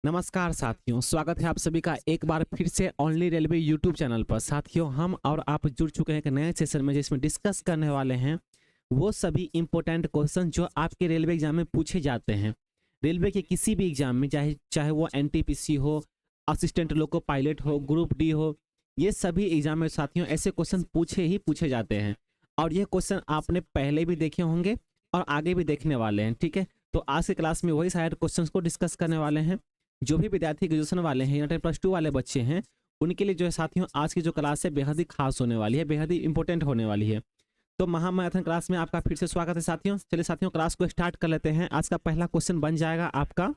नमस्कार साथियों, स्वागत है आप सभी का एक बार फिर से ओनली रेलवे यूट्यूब चैनल पर। साथियों, हम और आप जुड़ चुके हैं एक नए सेशन में जिसमें डिस्कस करने वाले हैं वो सभी इंपॉर्टेंट क्वेश्चन जो आपके रेलवे एग्जाम में पूछे जाते हैं। रेलवे के किसी भी एग्जाम में, चाहे चाहे वो एनटीपीसी हो, असिस्टेंट लोको पायलट हो, ग्रुप डी हो, ये सभी एग्जाम में साथियों ऐसे क्वेश्चन पूछे जाते हैं। और ये क्वेश्चन आपने पहले भी देखे होंगे और आगे भी देखने वाले हैं। ठीक है, तो आज की क्लास में वही सारे क्वेश्चन को डिस्कस करने वाले हैं। जो भी विद्यार्थी ग्रेजुएशन वाले हैं या +2 वाले बच्चे हैं, उनके लिए जो है साथियों आज की जो क्लास है बेहद ही खास होने वाली है, बेहद ही इंपॉर्टेंट होने वाली है। तो महामैराथन क्लास में आपका फिर से स्वागत है साथियों। चलिए साथियों, क्लास को स्टार्ट कर लेते हैं। आज का पहला क्वेश्चन बन जाएगा आपका,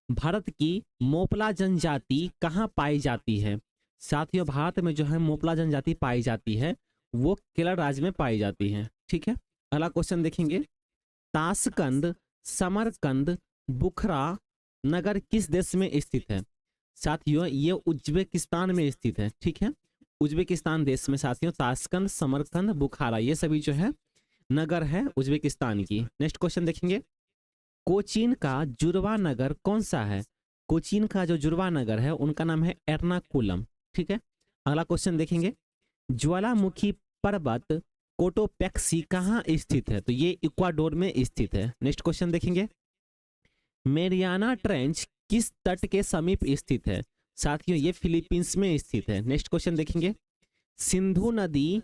भारत की मोपला जनजाति कहाँ पाई जाती है। साथियों, भारत में जो है मोपला जनजाति पाई जाती है वो केरल राज्य में पाई जाती है। ठीक है, अगला क्वेश्चन देखेंगे, ताशकंद, समरकंद, बुखरा नगर किस देश में स्थित है। साथियों, ये उज्बेकिस्तान में स्थित है। ठीक है, उज्बेकिस्तान देश में साथियों ताशकंद, समरकंद, बुखारा ये सभी जो है नगर है उज्बेकिस्तान की। नेक्स्ट क्वेश्चन देखेंगे, कोचीन का जुड़वा नगर कौन सा है। कोचीन का जो जुड़वा नगर है उनका नाम है एर्नाकुलम। ठीक है, अगला क्वेश्चन देखेंगे, ज्वालामुखी पर्वत कोटोपेक्सी कहाँ स्थित है। तो ये इक्वाडोर में स्थित है। नेक्स्ट क्वेश्चन देखेंगे, मेरियाना ट्रेंच किस तट के समीप स्थित है। साथियों, ये फिलीपींस में स्थित है। नेक्स्ट क्वेश्चन देखेंगे, सिंधु नदी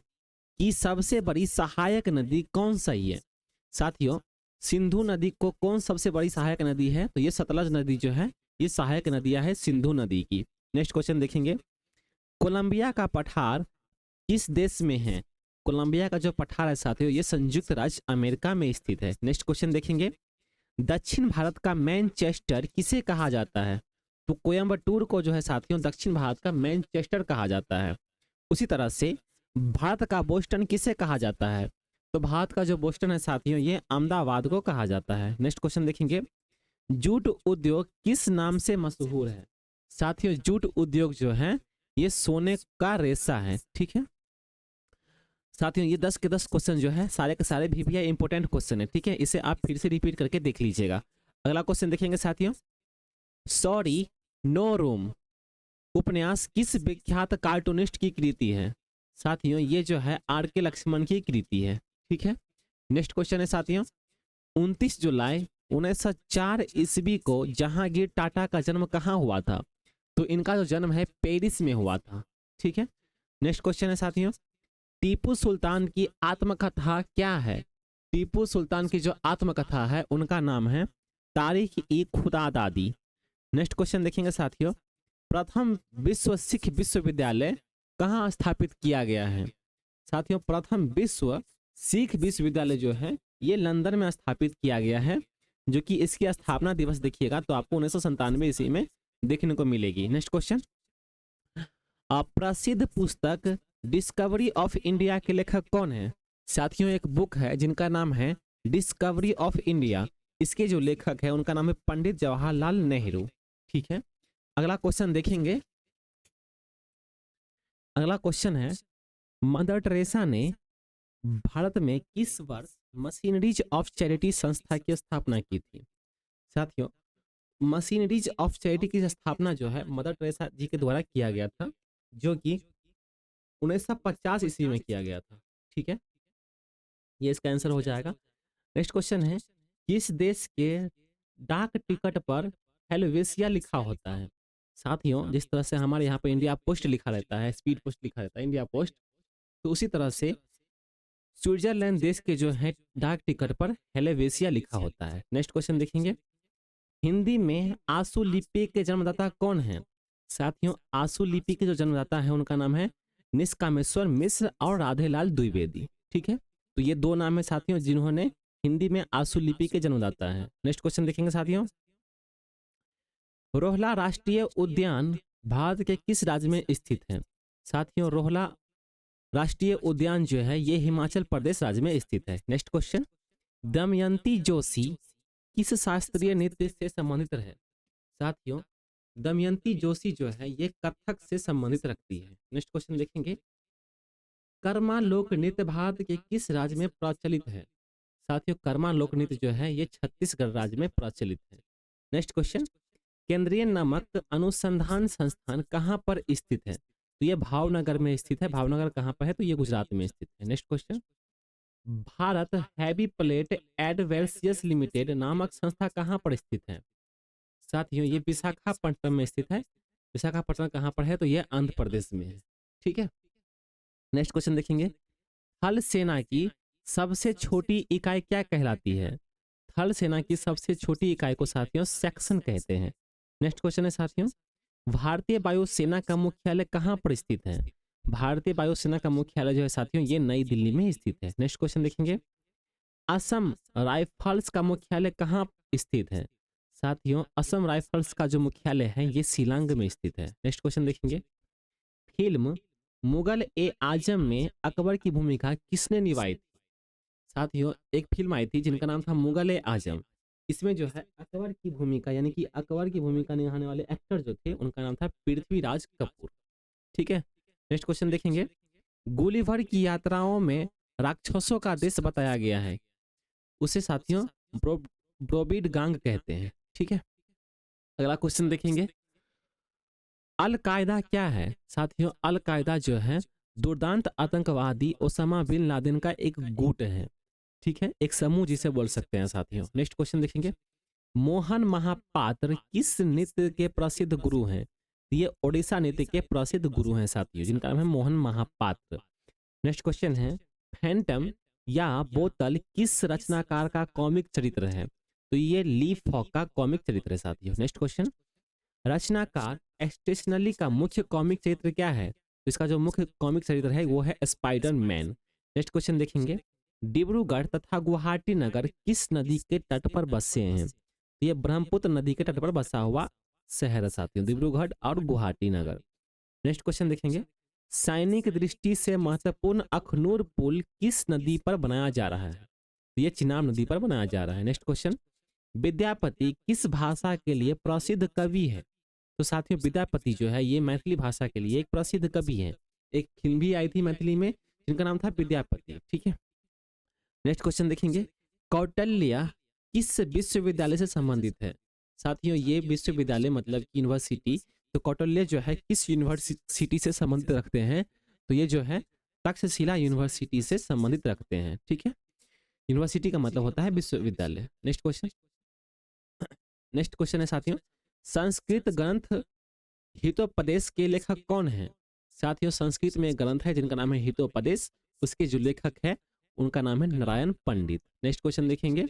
की सबसे बड़ी सहायक नदी कौन सी है। साथियों, सिंधु नदी को कौन सबसे बड़ी सहायक नदी है, तो ये सतलज नदी जो है ये सहायक नदियां है सिंधु नदी की। नेक्स्ट क्वेश्चन देखेंगे, कोलंबिया का पठार किस देश में है। कोलंबिया का जो पठार है साथियों ये संयुक्त राज्य अमेरिका में स्थित है। नेक्स्ट क्वेश्चन देखेंगे, दक्षिण भारत का मैनचेस्टर किसे कहा जाता है। तो कोयम्बटूर को जो है साथियों दक्षिण भारत का मैनचेस्टर कहा जाता है। उसी तरह से भारत का बोस्टन किसे कहा जाता है। तो भारत का जो बोस्टन है साथियों ये अहमदाबाद को कहा जाता है। नेक्स्ट क्वेश्चन देखेंगे, जूट उद्योग किस नाम से मशहूर है। साथियों, जूट उद्योग जो है ये सोने का रेशा है। ठीक है साथियों, ये 10 के 10 क्वेश्चन जो है सारे के सारे भी भैया इंपॉर्टेंट क्वेश्चन है। ठीक है, इसे आप फिर से रिपीट करके देख लीजिएगा। अगला क्वेश्चन देखेंगे साथियों, सॉरी नो रूम उपन्यास किस विख्यात कार्टूनिस्ट की कृति है। साथियों, ये जो है आर के लक्ष्मण की कृति है। ठीक है, नेक्स्ट क्वेश्चन है साथियों, 29 जुलाई 1904 ईस्वी को जहांगीर टाटा का जन्म कहाँ हुआ था। तो इनका जो जन्म है पेरिस में हुआ था। ठीक है, नेक्स्ट क्वेश्चन है साथियों, टीपू सुल्तान की आत्मकथा क्या है। टीपू सुल्तान की जो आत्मकथा है उनका नाम है तारीख ई खुदा दादी। नेक्स्ट क्वेश्चन देखेंगे साथियों, प्रथम विश्व सिख विश्वविद्यालय कहाँ स्थापित किया गया है। साथियों, प्रथम विश्व सिख विश्वविद्यालय जो है ये लंदन में स्थापित किया गया है, जो कि इसकी स्थापना दिवस देखिएगा तो आपको 1997 ईस्वी में देखने को मिलेगी। नेक्स्ट क्वेश्चन, प्रसिद्ध पुस्तक डिस्कवरी ऑफ इंडिया के लेखक कौन है। साथियों, एक बुक है जिनका नाम है डिस्कवरी ऑफ इंडिया, इसके जो लेखक है उनका नाम है पंडित जवाहरलाल नेहरू। ठीक है, अगला क्वेश्चन देखेंगे, अगला क्वेश्चन है, मदर टेरेसा ने भारत में किस वर्ष मशीनरीज ऑफ चैरिटी संस्था की स्थापना की थी। साथियों, मशीनरीज ऑफ चैरिटी की स्थापना जो है मदर टेरेसा जी के द्वारा किया गया था, जो कि 1950 ईस्वी में किया गया था। ठीक है, ये इसका आंसर हो जाएगा। नेक्स्ट क्वेश्चन है, किस देश के डाक टिकट पर हेलवेसिया लिखा होता है। साथियों, जिस तरह से हमारे यहाँ पे इंडिया पोस्ट लिखा रहता है, स्पीड पोस्ट लिखा रहता है इंडिया पोस्ट, तो उसी तरह से स्विट्जरलैंड देश के जो है डाक टिकट पर हेलवेसिया लिखा होता है। नेक्स्ट क्वेश्चन देखेंगे, हिंदी में आशु लिपि के जन्मदाता कौन है। साथियों, आशु लिपि के जो जन्मदाता है उनका नाम है निष्कामेश्वर मिश्र और राधेलाल द्विवेदी। ठीक है, तो ये दो नाम है साथियों जिन्होंने हिंदी में आशु लिपि के जन्मदाता है। नेक्स्ट क्वेश्चन देखेंगे साथियों, रोहला राष्ट्रीय उद्यान भारत के किस राज्य में स्थित है। साथियों, रोहला राष्ट्रीय उद्यान जो है ये हिमाचल प्रदेश राज्य में स्थित है। नेक्स्ट क्वेश्चन, दमयंती जोशी किस शास्त्रीय नृत्य से संबंधित है। साथियों, दमयंती जोशी जो है ये कथक से संबंधित रखती है। नेक्स्ट क्वेश्चन देखेंगे, कर्मा लोक नृत्य भारत के किस राज्य में प्रचलित है। साथियों, कर्मा लोक नृत्य जो है ये छत्तीसगढ़ राज्य में प्रचलित है। नेक्स्ट क्वेश्चन, केंद्रीय नमक अनुसंधान संस्थान कहाँ पर स्थित है? तो ये भावनगर में स्थित है। भावनगर कहाँ पर है? तो ये गुजरात में स्थित है। Next question, Bharat heavy plate adventures limited नामक संस्था कहाँ पर स्थित है? साथियों ये विशाखापट्टनम में स्थित है। विशाखापट्टनम कहाँ पर है? तो ये आंध्र प्रदेश में है। ठीक है, नेक्स्ट क्वेश्चन देखेंगे, थल सेना की सबसे छोटी इकाई क्या कहलाती है? थल सेना की सबसे छोटी इकाई को साथियों सेक्शन कहते हैं। नेक्स्ट क्वेश्चन है साथियों, भारतीय वायुसेना का मुख्यालय कहाँ पर स्थित है? भारतीय वायुसेना का मुख्यालय जो है साथियों ये नई दिल्ली में स्थित है। नेक्स्ट क्वेश्चन देखेंगे, असम राइफल्स का मुख्यालय कहाँ स्थित है? साथियों असम राइफल्स का जो मुख्यालय है ये शिलांग में स्थित है। नेक्स्ट क्वेश्चन देखेंगे, फिल्म मुगल ए आजम में अकबर की भूमिका किसने निभाई थी? साथियों एक फिल्म आई थी जिनका नाम था मुगल ए आजम। इसमें जो है अकबर की भूमिका यानी कि अकबर की भूमिका निभाने वाले एक्टर जो थे उनका नाम था पृथ्वीराज कपूर। ठीक है, नेक्स्ट क्वेश्चन देखेंगे, गुलिवर की यात्राओं में राक्षसों का देश बताया गया है, उसे साथियों ब्रोबिड गांग कहते हैं। ठीक है, अगला क्वेश्चन देखेंगे, अल कायदा क्या है? साथियों अल कायदा जो है दुर्दांत आतंकवादी ओसामा बिन लादेन का एक गुट है। ठीक है, एक समूह जिसे बोल सकते हैं साथियों। नेक्स्ट क्वेश्चन देखेंगे, मोहन महापात्र किस नृत्य के प्रसिद्ध गुरु हैं? ये ओडिशा नृत्य के प्रसिद्ध गुरु हैं साथियों, जिनका नाम है मोहन महापात्र। नेक्स्ट क्वेश्चन है, फैंटम या बोतल किस रचनाकार का कॉमिक चरित्र है? तो ये ली फॉक का कॉमिक चरित्र है साथियों। नेक्स्ट क्वेश्चन, रचनाकार स्टेशनरी का मुख्य कॉमिक चरित्र क्या है? तो इसका जो मुख्य कॉमिक चरित्र है वो है स्पाइडर मैन। नेक्स्ट क्वेश्चन देखेंगे, डिब्रूगढ़ तथा गुवाहाटी नगर किस नदी के तट पर बसे हैं? तो ये ब्रह्मपुत्र नदी के तट पर बसा हुआ शहर है साथियों, डिब्रूगढ़ और गुवाहाटी नगर। नेक्स्ट क्वेश्चन देखेंगे, सैनिक दृष्टि से महत्वपूर्ण अखनूर पुल किस नदी पर बनाया जा रहा है? तो ये चिनाब नदी पर बनाया जा रहा है। नेक्स्ट क्वेश्चन, विद्यापति किस भाषा के लिए प्रसिद्ध कवि है? तो साथियों विद्यापति जो है ये मैथिली भाषा के लिए एक प्रसिद्ध कवि है। एक फिल्म भी आई थी मैथिली में जिनका नाम था विद्यापति। ठीक है, नेक्स्ट क्वेश्चन देखेंगे, कौटिल्य किस विश्वविद्यालय से संबंधित है? साथियों ये विश्वविद्यालय मतलब यूनिवर्सिटी, तो कौटिल्य जो है किस यूनिवर्सिटी से संबंधित रखते हैं? तो ये जो है तक्षशिला यूनिवर्सिटी से संबंधित रखते हैं। ठीक है, यूनिवर्सिटी का मतलब होता है विश्वविद्यालय। नेक्स्ट क्वेश्चन, नेक्स्ट क्वेश्चन है साथियों, संस्कृत ग्रंथ हितोपदेश के लेखक कौन है? साथियों संस्कृत में एक ग्रंथ है जिनका नाम है हितोपदेश, उसके जो लेखक है उनका नाम है नारायण पंडित। नेक्स्ट क्वेश्चन देखेंगे,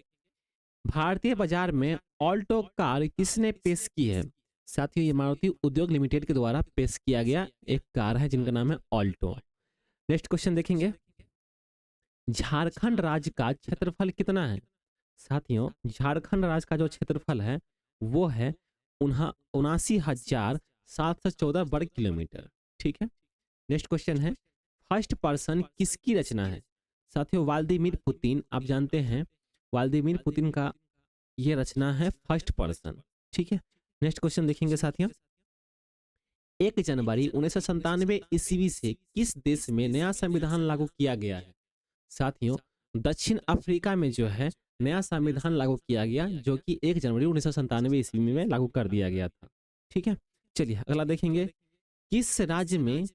भारतीय बाजार में ऑल्टो कार किसने पेश की है? साथियों ये मारुति उद्योग लिमिटेड के द्वारा पेश किया गया एक कार है जिनका नाम है ऑल्टो। नेक्स्ट क्वेश्चन देखेंगे, झारखंड राज्य का क्षेत्रफल कितना है? साथियों झारखंड राज्य का जो क्षेत्रफल है वो है 79,714 वर्ग किलोमीटर। ठीक है, नेक्स्ट क्वेश्चन है, फर्स्ट पर्सन किसकी रचना है? साथियों व्लादिमीर पुतिन, आप जानते हैं व्लादिमीर पुतिन का ये रचना है फर्स्ट पर्सन। ठीक है, नेक्स्ट क्वेश्चन देखेंगे साथियों, 1 जनवरी 1997 ईस्वी से किस देश में नया संविधान लागू किया गया है? साथियों दक्षिण अफ्रीका में जो है नया संविधान लागू किया गया जो कि 1 जनवरी 1997 ईस्वी में लागू कर दिया गया था। ठीक है, चलिए अगला देखेंगे, किस राज्य में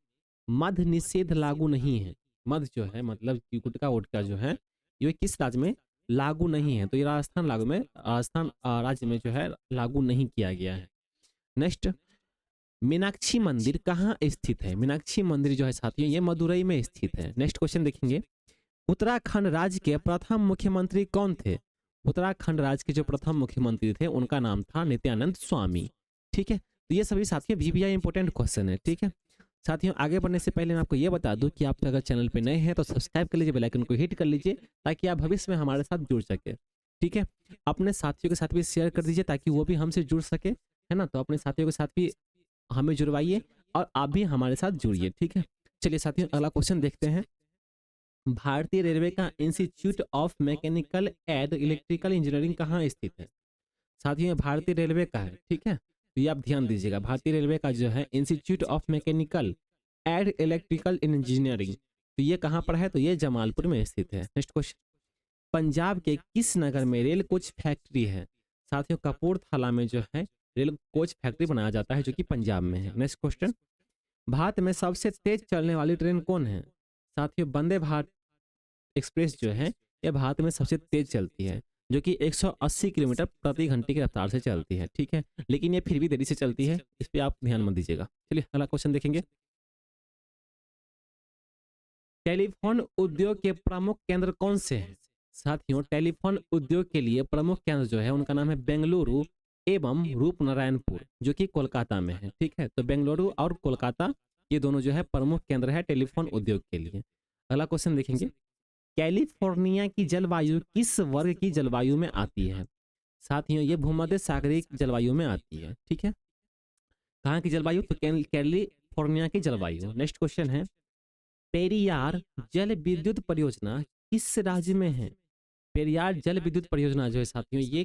मद्य निषेध लागू नहीं है? मद्य जो है मतलब कि गुटखा वोडका जो है ये किस राज्य में लागू नहीं है? तो ये राजस्थान राजस्थान राज्य में जो है लागू नहीं किया गया है। नेक्स्ट, मीनाक्षी मंदिर कहाँ स्थित है? मीनाक्षी मंदिर जो है साथियों ये मदुरई में स्थित है। नेक्स्ट क्वेश्चन देखेंगे, उत्तराखंड राज्य के प्रथम मुख्यमंत्री कौन थे? उत्तराखंड राज्य के जो प्रथम मुख्यमंत्री थे उनका नाम था नित्यानंद स्वामी। ठीक है, तो ये सभी साथियों VVI इंपोर्टेंट क्वेश्चन है। ठीक है साथियों, आगे बढ़ने से पहले मैं आपको ये बता दूं कि आप अगर चैनल पे नए हैं तो सब्सक्राइब कर लीजिए, बेल आइकन को हिट कर लीजिए ताकि आप भविष्य में हमारे साथ जुड़ सके। ठीक है, अपने साथियों के साथ भी शेयर कर दीजिए ताकि वो भी हमसे जुड़ सके, है ना। तो अपने साथियों के साथ भी हमें जुड़वाइए और आप भी हमारे साथ जुड़िए। ठीक है, चलिए साथियों अगला क्वेश्चन देखते हैं, भारतीय रेलवे का institute of mechanical and electrical engineering कहाँ स्थित है? साथियों ये भारतीय रेलवे का है। ठीक है, तो ये आप ध्यान दीजिएगा, भारतीय रेलवे का जो है institute of mechanical and electrical engineering, तो ये कहाँ पर है? तो ये जमालपुर में स्थित है। नेक्स्ट क्वेश्चन, पंजाब के किस नगर में रेल कोच फैक्ट्री है? साथियों कपूरथला में जो है रेल कोच फैक्ट्री बनाया जाता है जो कि पंजाब में है। नेक्स्ट क्वेश्चन, भारत में सबसे तेज चलने वाली ट्रेन कौन है? साथियों, वंदे भारत एक्सप्रेस जो है ये भारत में सबसे तेज चलती है, जो कि 180 किलोमीटर प्रति घंटे की रफ्तार से चलती है। ठीक है, लेकिन ये फिर भी देरी से चलती है, इस पे आप ध्यान मत दीजिएगा। चलिए अगला क्वेश्चन देखेंगे। टेलीफोन उद्योग के प्रमुख केंद्र कौन से हैं? साथियों, टेलीफोन उद्योग के लिए प्रमुख केंद्र जो है उनका नाम है बेंगलुरु एवं रूपनारायणपुर, जो कि कोलकाता में है। ठीक है, तो बेंगलुरु और कोलकाता ये दोनों जो है प्रमुख केंद्र है टेलीफोन उद्योग के लिए। अगला क्वेश्चन देखेंगे, कैलिफोर्निया की जलवायु किस वर्ग की जलवायु में आती है? साथियों, ये भूमध्य सागरीय जलवायु में आती है। ठीक है, कहाँ की जलवायु? तो कैलिफोर्निया की जलवायु। नेक्स्ट क्वेश्चन है, पेरियार जल विद्युत परियोजना किस राज्य में है? पेरियार जल विद्युत परियोजना जो है साथियों ये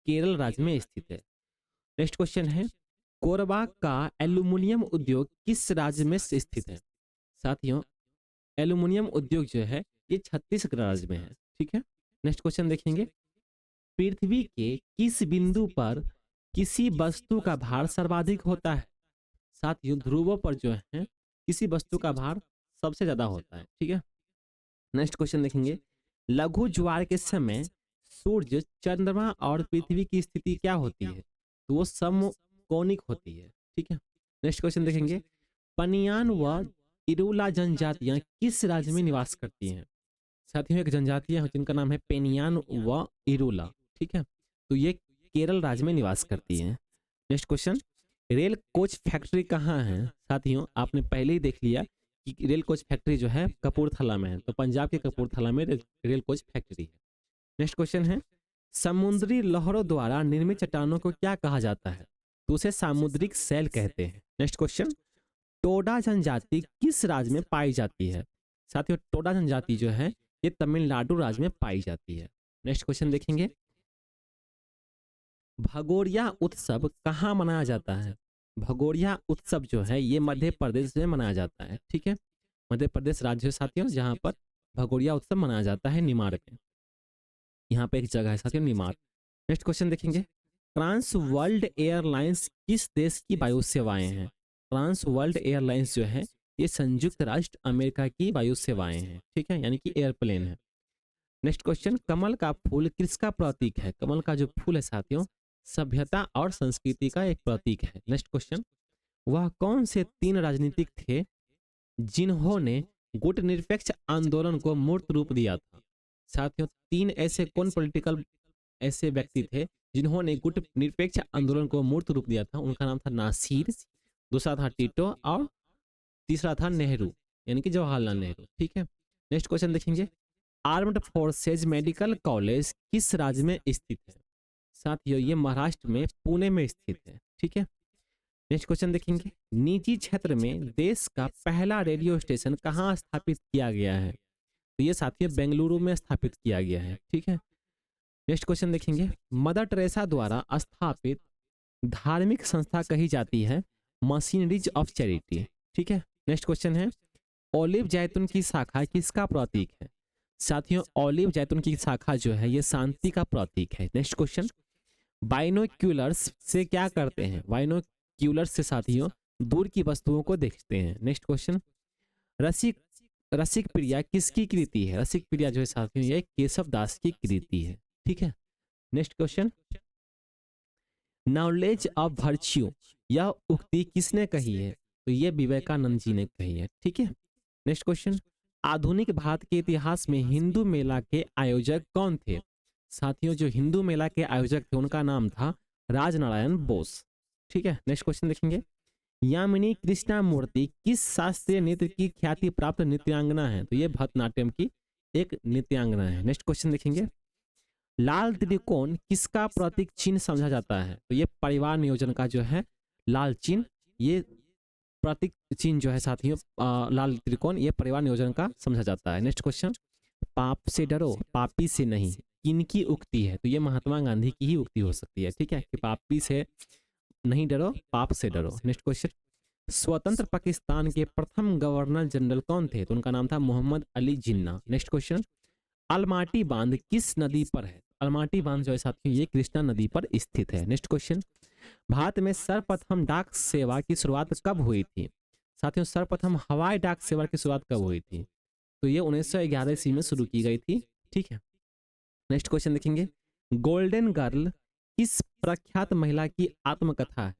केरल राज्य में स्थित है। नेक्स्ट क्वेश्चन है, कोरबा का एल्यूमिनियम उद्योग किस राज्य में स्थित है? साथियों, एल्यूमिनियम उद्योग जो है ये छत्तीसगढ़ राज्य में है। ठीक है, नेक्स्ट क्वेश्चन देखेंगे, पृथ्वी के किस बिंदु पर किसी वस्तु का भार सर्वाधिक होता है? साथियों, ध्रुवों पर जो है किसी वस्तु का भार सबसे ज्यादा होता है। ठीक है, नेक्स्ट क्वेश्चन देखेंगे, लघु ज्वार के समय सूर्य, चंद्रमा और पृथ्वी की स्थिति क्या होती है? तो वो समकोणिक होती है। ठीक है, नेक्स्ट क्वेश्चन देखेंगे, पनियान व इरूला जनजातियां किस राज्य में निवास करती हैं? साथियों, एक जनजातियां हैं जिनका नाम है पेनियान व इरूला। ठीक है, तो ये केरल राज्य में निवास करती हैं। Next question, rail coach factory कहाँ है? साथियों, आपने पहले ही देख लिया कि रेल कोच फैक्ट्री जो है कपूरथला में है, तो पंजाब के कपूरथला में रेल कोच फैक्ट्री है। नेक्स्ट क्वेश्चन है, समुद्री लहरों द्वारा निर्मित चट्टानों को क्या कहा जाता है? तो उसे सामुद्रिक शैल कहते हैं। नेक्स्ट क्वेश्चन, टोडा जनजाति किस राज्य में पाई जाती है? साथियों, टोडा जनजाति जो है ये तमिलनाडु राज्य में पाई जाती है। नेक्स्ट क्वेश्चन देखेंगे, भगोरिया उत्सव कहाँ मनाया जाता है? भगोरिया उत्सव जो है ये मध्य प्रदेश में मनाया जाता है। ठीक है, मध्य प्रदेश राज्य है साथियों जहाँ पर भगोरिया उत्सव मनाया जाता है, निमाड़ में। यहाँ पे एक जगह है साथियों, निमाड़। नेक्स्ट क्वेश्चन देखेंगे, ट्रांस वर्ल्ड एयरलाइंस किस देश की वायु सेवाएं हैं? ट्रांस वर्ल्ड एयरलाइंस जो है ये संयुक्त राष्ट्र अमेरिका की वायु सेवाएं हैं। ठीक है, यानी कि एयरप्लेन है। नेक्स्ट क्वेश्चन, कमल का फूल किसका प्रतीक है? कमल का जो फूल है साथियों सभ्यता और संस्कृति का एक प्रतीक है। नेक्स्ट क्वेश्चन, वह कौन से 3 राजनीतिक थे जिन्होंने गुटनिरपेक्ष आंदोलन को मूर्त रूप दिया था? साथियों, 3 ऐसे कौन पॉलिटिकल ऐसे व्यक्ति थे जिन्होंने गुटनिरपेक्ष आंदोलन को मूर्त रूप दिया था? उनका नाम था नासिर, दूसरा था टीटो और तीसरा था नेहरू, यानी कि जवाहरलाल नेहरू। ठीक है, नेक्स्ट क्वेश्चन देखेंगे, आर्म्ड फोर्सेज मेडिकल कॉलेज किस राज्य में स्थित है? साथियों, ये महाराष्ट्र में पुणे में स्थित है। ठीक है, नेक्स्ट क्वेश्चन देखेंगे, निजी क्षेत्र में देश का पहला रेडियो स्टेशन कहाँ स्थापित किया गया है? तो ये साथियों बेंगलुरु में स्थापित किया गया है। ठीक है, नेक्स्ट क्वेश्चन देखेंगे, मदर टेरेसा द्वारा स्थापित धार्मिक संस्था कही जाती है मशीनरीज ऑफ चैरिटी। ठीक है, नेक्स्ट क्वेश्चन है, ओलिव जैतून की शाखा किसका प्रतीक है? साथियों, ओलिव जैतून की शाखा जो है ये शांति का प्रतीक है। नेक्स्ट क्वेश्चन, बाइनोक्यूलर्स से क्या करते हैं? बाइनोक्यूलर्स से साथियों दूर की वस्तुओं को देखते हैं। नेक्स्ट क्वेश्चन, रसिक रसिक प्रिया किसकी कृति है? रसिक प्रिया जो है साथियों ये केशव दास की कृति है। ठीक है, next question, knowledge of virtue यह उक्ति किसने कही है? तो ये विवेकानंद जी ने कही है। ठीक है, नेक्स्ट क्वेश्चन, आधुनिक भारत के इतिहास में हिंदू मेला के आयोजक कौन थे? साथियों, जो हिंदू मेला के आयोजक थे उनका नाम था राजनारायण बोस। ठीक है, नेक्स्ट क्वेश्चन देखेंगे, यामिनी कृष्णा मूर्ति किस शास्त्रीय नृत्य की ख्याति प्राप्त नृत्यांगना है? तो ये भरतनाट्यम की एक नृत्यांगना है। नेक्स्ट क्वेश्चन देखेंगे, लाल त्रिकोण किसका प्रतीक चिन्ह समझा जाता है? तो ये परिवार नियोजन का जो है लाल चिन्ह, ये प्रतीक चिन्ह जो है साथियों लाल त्रिकोण ये परिवार नियोजन का समझा जाता है। नेक्स्ट क्वेश्चन, पाप से डरो पापी से नहीं किनकी उक्ति है? तो ये महात्मा गांधी की ही उक्ति हो सकती है। ठीक है, कि पापी से नहीं डरो पाप से डरो। नेक्स्ट क्वेश्चन, स्वतंत्र पाकिस्तान के प्रथम गवर्नर जनरल कौन थे? तो उनका नाम था Mohammad Ali Jinnah. Next question, Almaty बांध किस नदी पर है? अलमाटी बांध जो है साथियों ये कृष्णा नदी पर स्थित है। नेक्स्ट क्वेश्चन, भारत में सर्वप्रथम डाक सेवा की शुरुआत कब हुई थी? साथियों, सर्वप्रथम हवाई डाक सेवा की शुरुआत कब हुई थी? तो ये 1911 ईस्वी में शुरू की गई थी। ठीक है, नेक्स्ट क्वेश्चन देखेंगे। गोल्डन गर्ल किस प्रख्यात महिला की आत्मकथा है?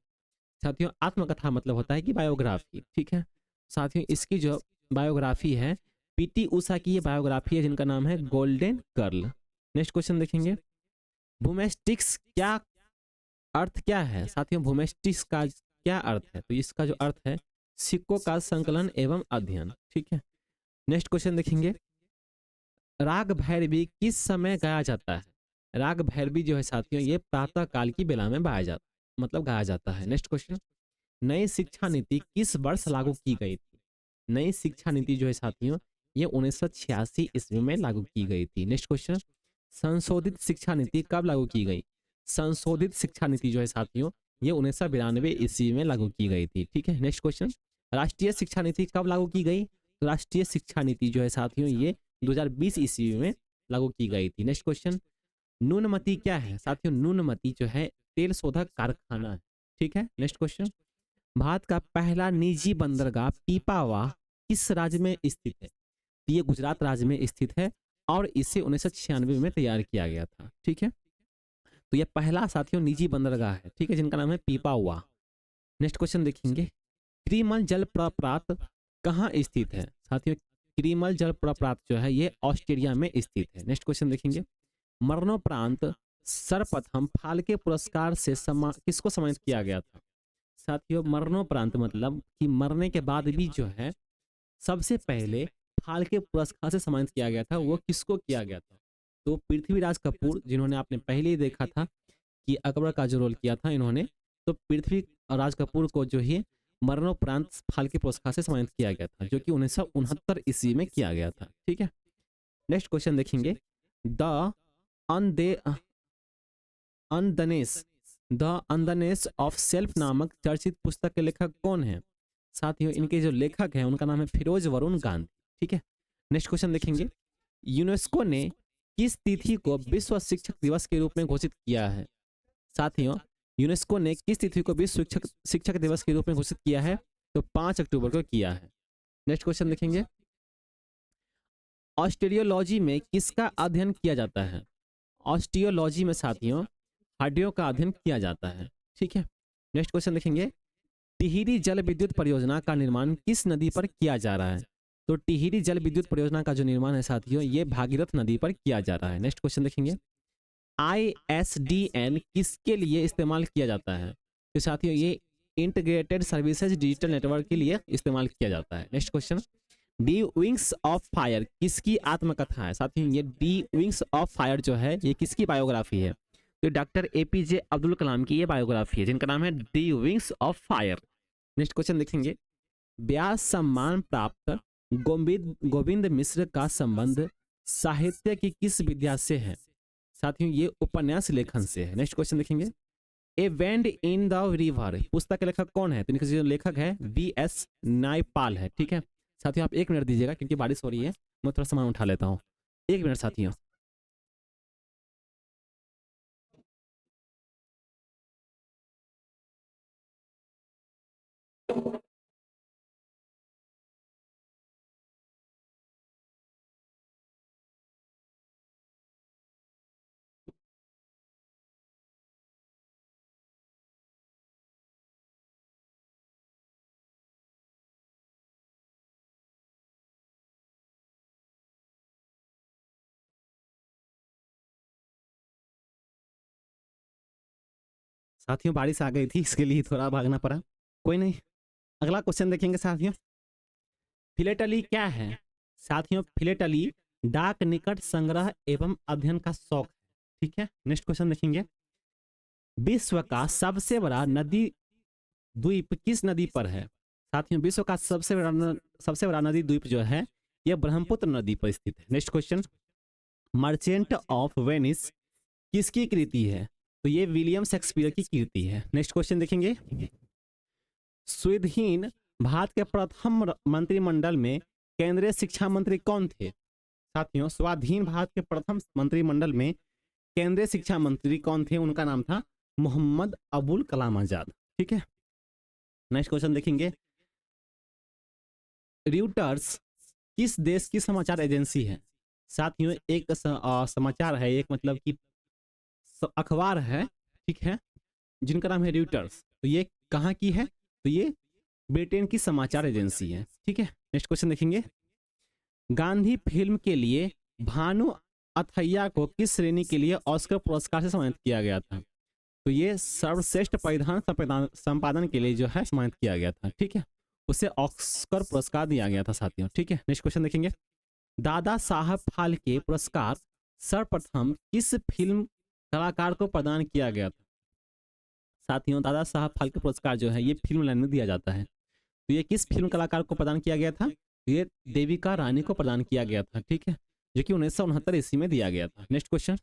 साथियों, आत्मकथा मतलब होता है कि बायोग्राफी। ठीक है साथियों, इसकी जो बायोग्राफी है पीटी उषा की ये बायोग्राफी है जिनका नाम है गोल्डन गर्ल। नेक्स्ट क्वेश्चन देखेंगे। वुमेस्टिक्स क्या अर्थ क्या है? साथियों, वुमेस्टिक्स का क्या अर्थ है? तो इसका जो अर्थ है सिक्कों का संकलन एवं अध्ययन। ठीक है, नेक्स्ट क्वेश्चन देखेंगे। राग भैरवी किस समय गाया जाता है? राग भैरवी जो है साथियों ये प्रातः काल की बेला में गाया जाता है। Next question. नई शिक्षा नीति किस वर्ष लागू की गई थी? नई शिक्षा नीति जो है साथियों ये 1986 ईस्वी में लागू की गई थी। Next question. संशोधित शिक्षा नीति कब लागू की गई? संशोधित शिक्षा नीति जो है साथियों ये 1992 ईस्वी में लागू की गई थी। ठीक है, नेक्स्ट क्वेश्चन। राष्ट्रीय शिक्षा नीति कब लागू की गई? तो राष्ट्रीय शिक्षा नीति जो है साथियों ये 2020 ईस्वी में लागू की गई थी। Next question. नूनमती क्या है? साथियों, नूनमती जो है तेल शोधक कारखाना है। ठीक है, नेक्स्ट क्वेश्चन। भारत का पहला निजी बंदरगाह पीपावाव किस राज्य में स्थित है? तो ये गुजरात राज्य में स्थित है और इसे 1996 में तैयार किया गया था। ठीक है, तो ये पहला साथियों निजी बंदरगाह है। ठीक है, जिनका नाम है पीपावाव। नेक्स्ट क्वेश्चन देखेंगे। क्रीमल जलप्रपात कहाँ स्थित है? साथियों, क्रीमल जलप्रपात जो है ये ऑस्ट्रेलिया में स्थित है। नेक्स्ट क्वेश्चन देखेंगे। मरणोपरांत सर्वप्रथम फाल्के पुरस्कार से किसको सम्मानित किया गया था? साथियों, मरणोपरांत मतलब कि मरने के बाद भी जो है सबसे पहले फाल्के पुरस्कार से सम्मानित किया गया था। वो किसको किया गया था? तो पृथ्वीराज कपूर, जिन्होंने आपने पहले ही देखा था कि अकबर का जो रोल किया था इन्होंने, तो पृथ्वीराज कपूर को जो है मरणोपरांत फाल्के पुरस्कार से सम्मानित किया गया था जो कि 1969 ईस्वी में किया गया था। ठीक है, नेक्स्ट क्वेश्चन देखेंगे। द अनदनेस ऑफ सेल्फ नामक चर्चित पुस्तक के लेखक कौन है? साथियों, इनके जो लेखक हैं उनका नाम है फिरोज वरुण गांधी। ठीक है, नेक्स्ट क्वेश्चन देखेंगे। यूनेस्को ने किस तिथि को विश्व शिक्षक दिवस के रूप में घोषित किया है? साथियों, यूनेस्को ने किस तिथि को विश्व शिक्षक दिवस के रूप में घोषित किया है? तो 5 अक्टूबर को किया है। नेक्स्ट क्वेश्चन देखेंगे। ऑस्टियोलॉजी में किसका अध्ययन किया जाता है? ऑस्टियोलॉजी में साथियों हड्डियों का अध्ययन किया जाता है। ठीक है, नेक्स्ट क्वेश्चन देखेंगे। टिहरी जल विद्युत परियोजना का निर्माण किस नदी पर किया जा रहा है? तो टिहरी जल विद्युत परियोजना का जो निर्माण है साथियों ये भागीरथ नदी पर किया जा रहा है। नेक्स्ट क्वेश्चन देखेंगे। ISDN किसके लिए इस्तेमाल किया जाता है? तो साथियों ये इंटीग्रेटेड सर्विसेज डिजिटल नेटवर्क के लिए इस्तेमाल किया जाता है। Next question. D wings of fire किसकी आत्मकथा है? साथियों, ये डी विंग्स ऑफ फायर जो है ये किसकी बायोग्राफी है? तो डॉक्टर APJ अब्दुल कलाम की ये बायोग्राफी है जिनका नाम है the wings of fire. Next question देखेंगे। व्यास सम्मान प्राप्त गोविंद मिश्र का संबंध साहित्य की किस विद्या से है? साथियों, ये उपन्यास लेखन से है। नेक्स्ट क्वेश्चन देखेंगे। ए वेंड इन द रिवर पुस्तक के लेखक कौन है? तो इनका जो लेखक है BS नायपाल है। ठीक है साथियों, आप 1 मिनट दीजिएगा क्योंकि बारिश हो रही है, मैं थोड़ा सामान उठा लेता हूँ। 1 मिनट साथियों। साथियों, बारिश आ गई थी इसके लिए थोड़ा भागना पड़ा, कोई नहीं। अगला क्वेश्चन देखेंगे साथियों। फिलेटली क्या है? साथियों, फिलेटली डाक निकट संग्रह एवं अध्ययन का शौक है। ठीक है, नेक्स्ट क्वेश्चन देखेंगे। विश्व का सबसे बड़ा नदी द्वीप किस नदी पर है? साथियों, विश्व का सबसे बड़ा नदी द्वीप जो है यह ब्रह्मपुत्र नदी पर स्थित है। Next question. Merchant of Venice किसकी कृति है? तो ये विलियम शेक्सपियर की कृति है। नेक्स्ट क्वेश्चन देखेंगे। स्वाधीन भारत के प्रथम मंत्रिमंडल में केंद्रीय शिक्षा मंत्री कौन थे? साथियों, स्वाधीन भारत के प्रथम मंत्रिमंडल में केंद्रीय शिक्षा मंत्री कौन थे? उनका नाम था मोहम्मद अबुल कलाम आजाद। ठीक है, नेक्स्ट क्वेश्चन देखेंगे। र्यूटर्स किस देश की समाचार एजेंसी है? साथियों एक समाचार है, एक मतलब कि अखबार है, ठीक है, जिनका नाम है र्यूटर्स। तो ये कहाँ की है? तो ये ब्रिटेन की समाचार एजेंसी है। ठीक है, नेक्स्ट क्वेश्चन देखेंगे। गांधी फिल्म के लिए भानु अथैया को किस श्रेणी के लिए ऑस्कर पुरस्कार से सम्मानित किया गया था? तो ये सर्वश्रेष्ठ परिधान संपादन के लिए जो है सम्मानित किया गया था। ठीक है, उसे ऑस्कर पुरस्कार दिया गया था साथियों। ठीक है, नेक्स्ट क्वेश्चन देखेंगे। दादा साहब फाल्के पुरस्कार सर्वप्रथम किस फिल्म कलाकार को प्रदान किया गया था? साथियों दादा साहब फाल्के पुरस्कार जो है ये फिल्म लाइन में दिया जाता है। तो ये किस फिल्म कलाकार को प्रदान किया गया था? ये देविका रानी को प्रदान किया गया था। ठीक है, जो कि 1969 ईस्वी में दिया गया था। Next question.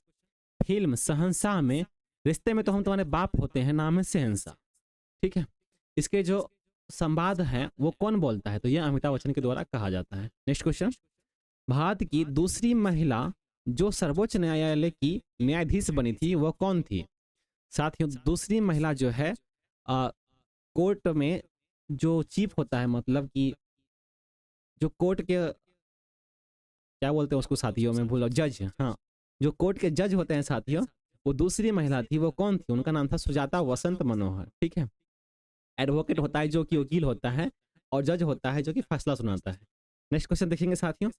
फिल्म शहंशाह में रिश्ते में तो हम तुम्हारे बाप होते हैं नाम है शहंशाह। ठीक है, इसके जो संवाद है वो कौन बोलता है? तो ये अमिताभ बच्चन के द्वारा कहा जाता है। Next question. भारत की दूसरी महिला जो सर्वोच्च न्यायालय की न्यायाधीश बनी थी वो कौन थी? साथियों दूसरी महिला जो है कोर्ट में जो चीफ होता है, मतलब कि जो कोर्ट के क्या बोलते हैं उसको साथियों में भूल, जज। हाँ, जो कोर्ट के जज होते हैं साथियों, वो दूसरी महिला थी। वो कौन थी? उनका नाम था सुजाता वसंत मनोहर। ठीक है, एडवोकेट होता है जो कि वकील होता है, और जज होता है जो कि फैसला सुनाता है। नेक्स्ट क्वेश्चन देखेंगे साथियों।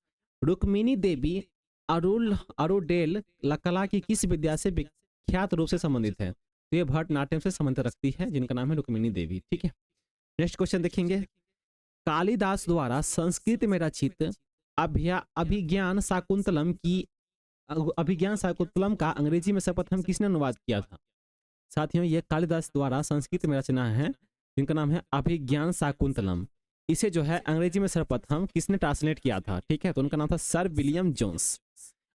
रुक्मिणी देवी अरुडेल कला की किस विद्या से विख्यात रूप से संबंधित है? तो ये भरतनाट्यम से संबंध रखती है, जिनका नाम है रुक्मिणी देवी। ठीक है, नेक्स्ट क्वेश्चन देखेंगे। कालिदास द्वारा संस्कृत में रचित अभिज्ञान शाकुंतलम का अंग्रेजी में सर्वप्रथम किसने अनुवाद किया था? साथियों ये कालिदास द्वारा संस्कृत में रचना है, जिनका नाम है अभिज्ञान शाकुंतलम। इसे जो है अंग्रेजी में सर्वप्रथम किसने ट्रांसलेट किया था? ठीक है, तो उनका नाम था सर विलियम जोन्स।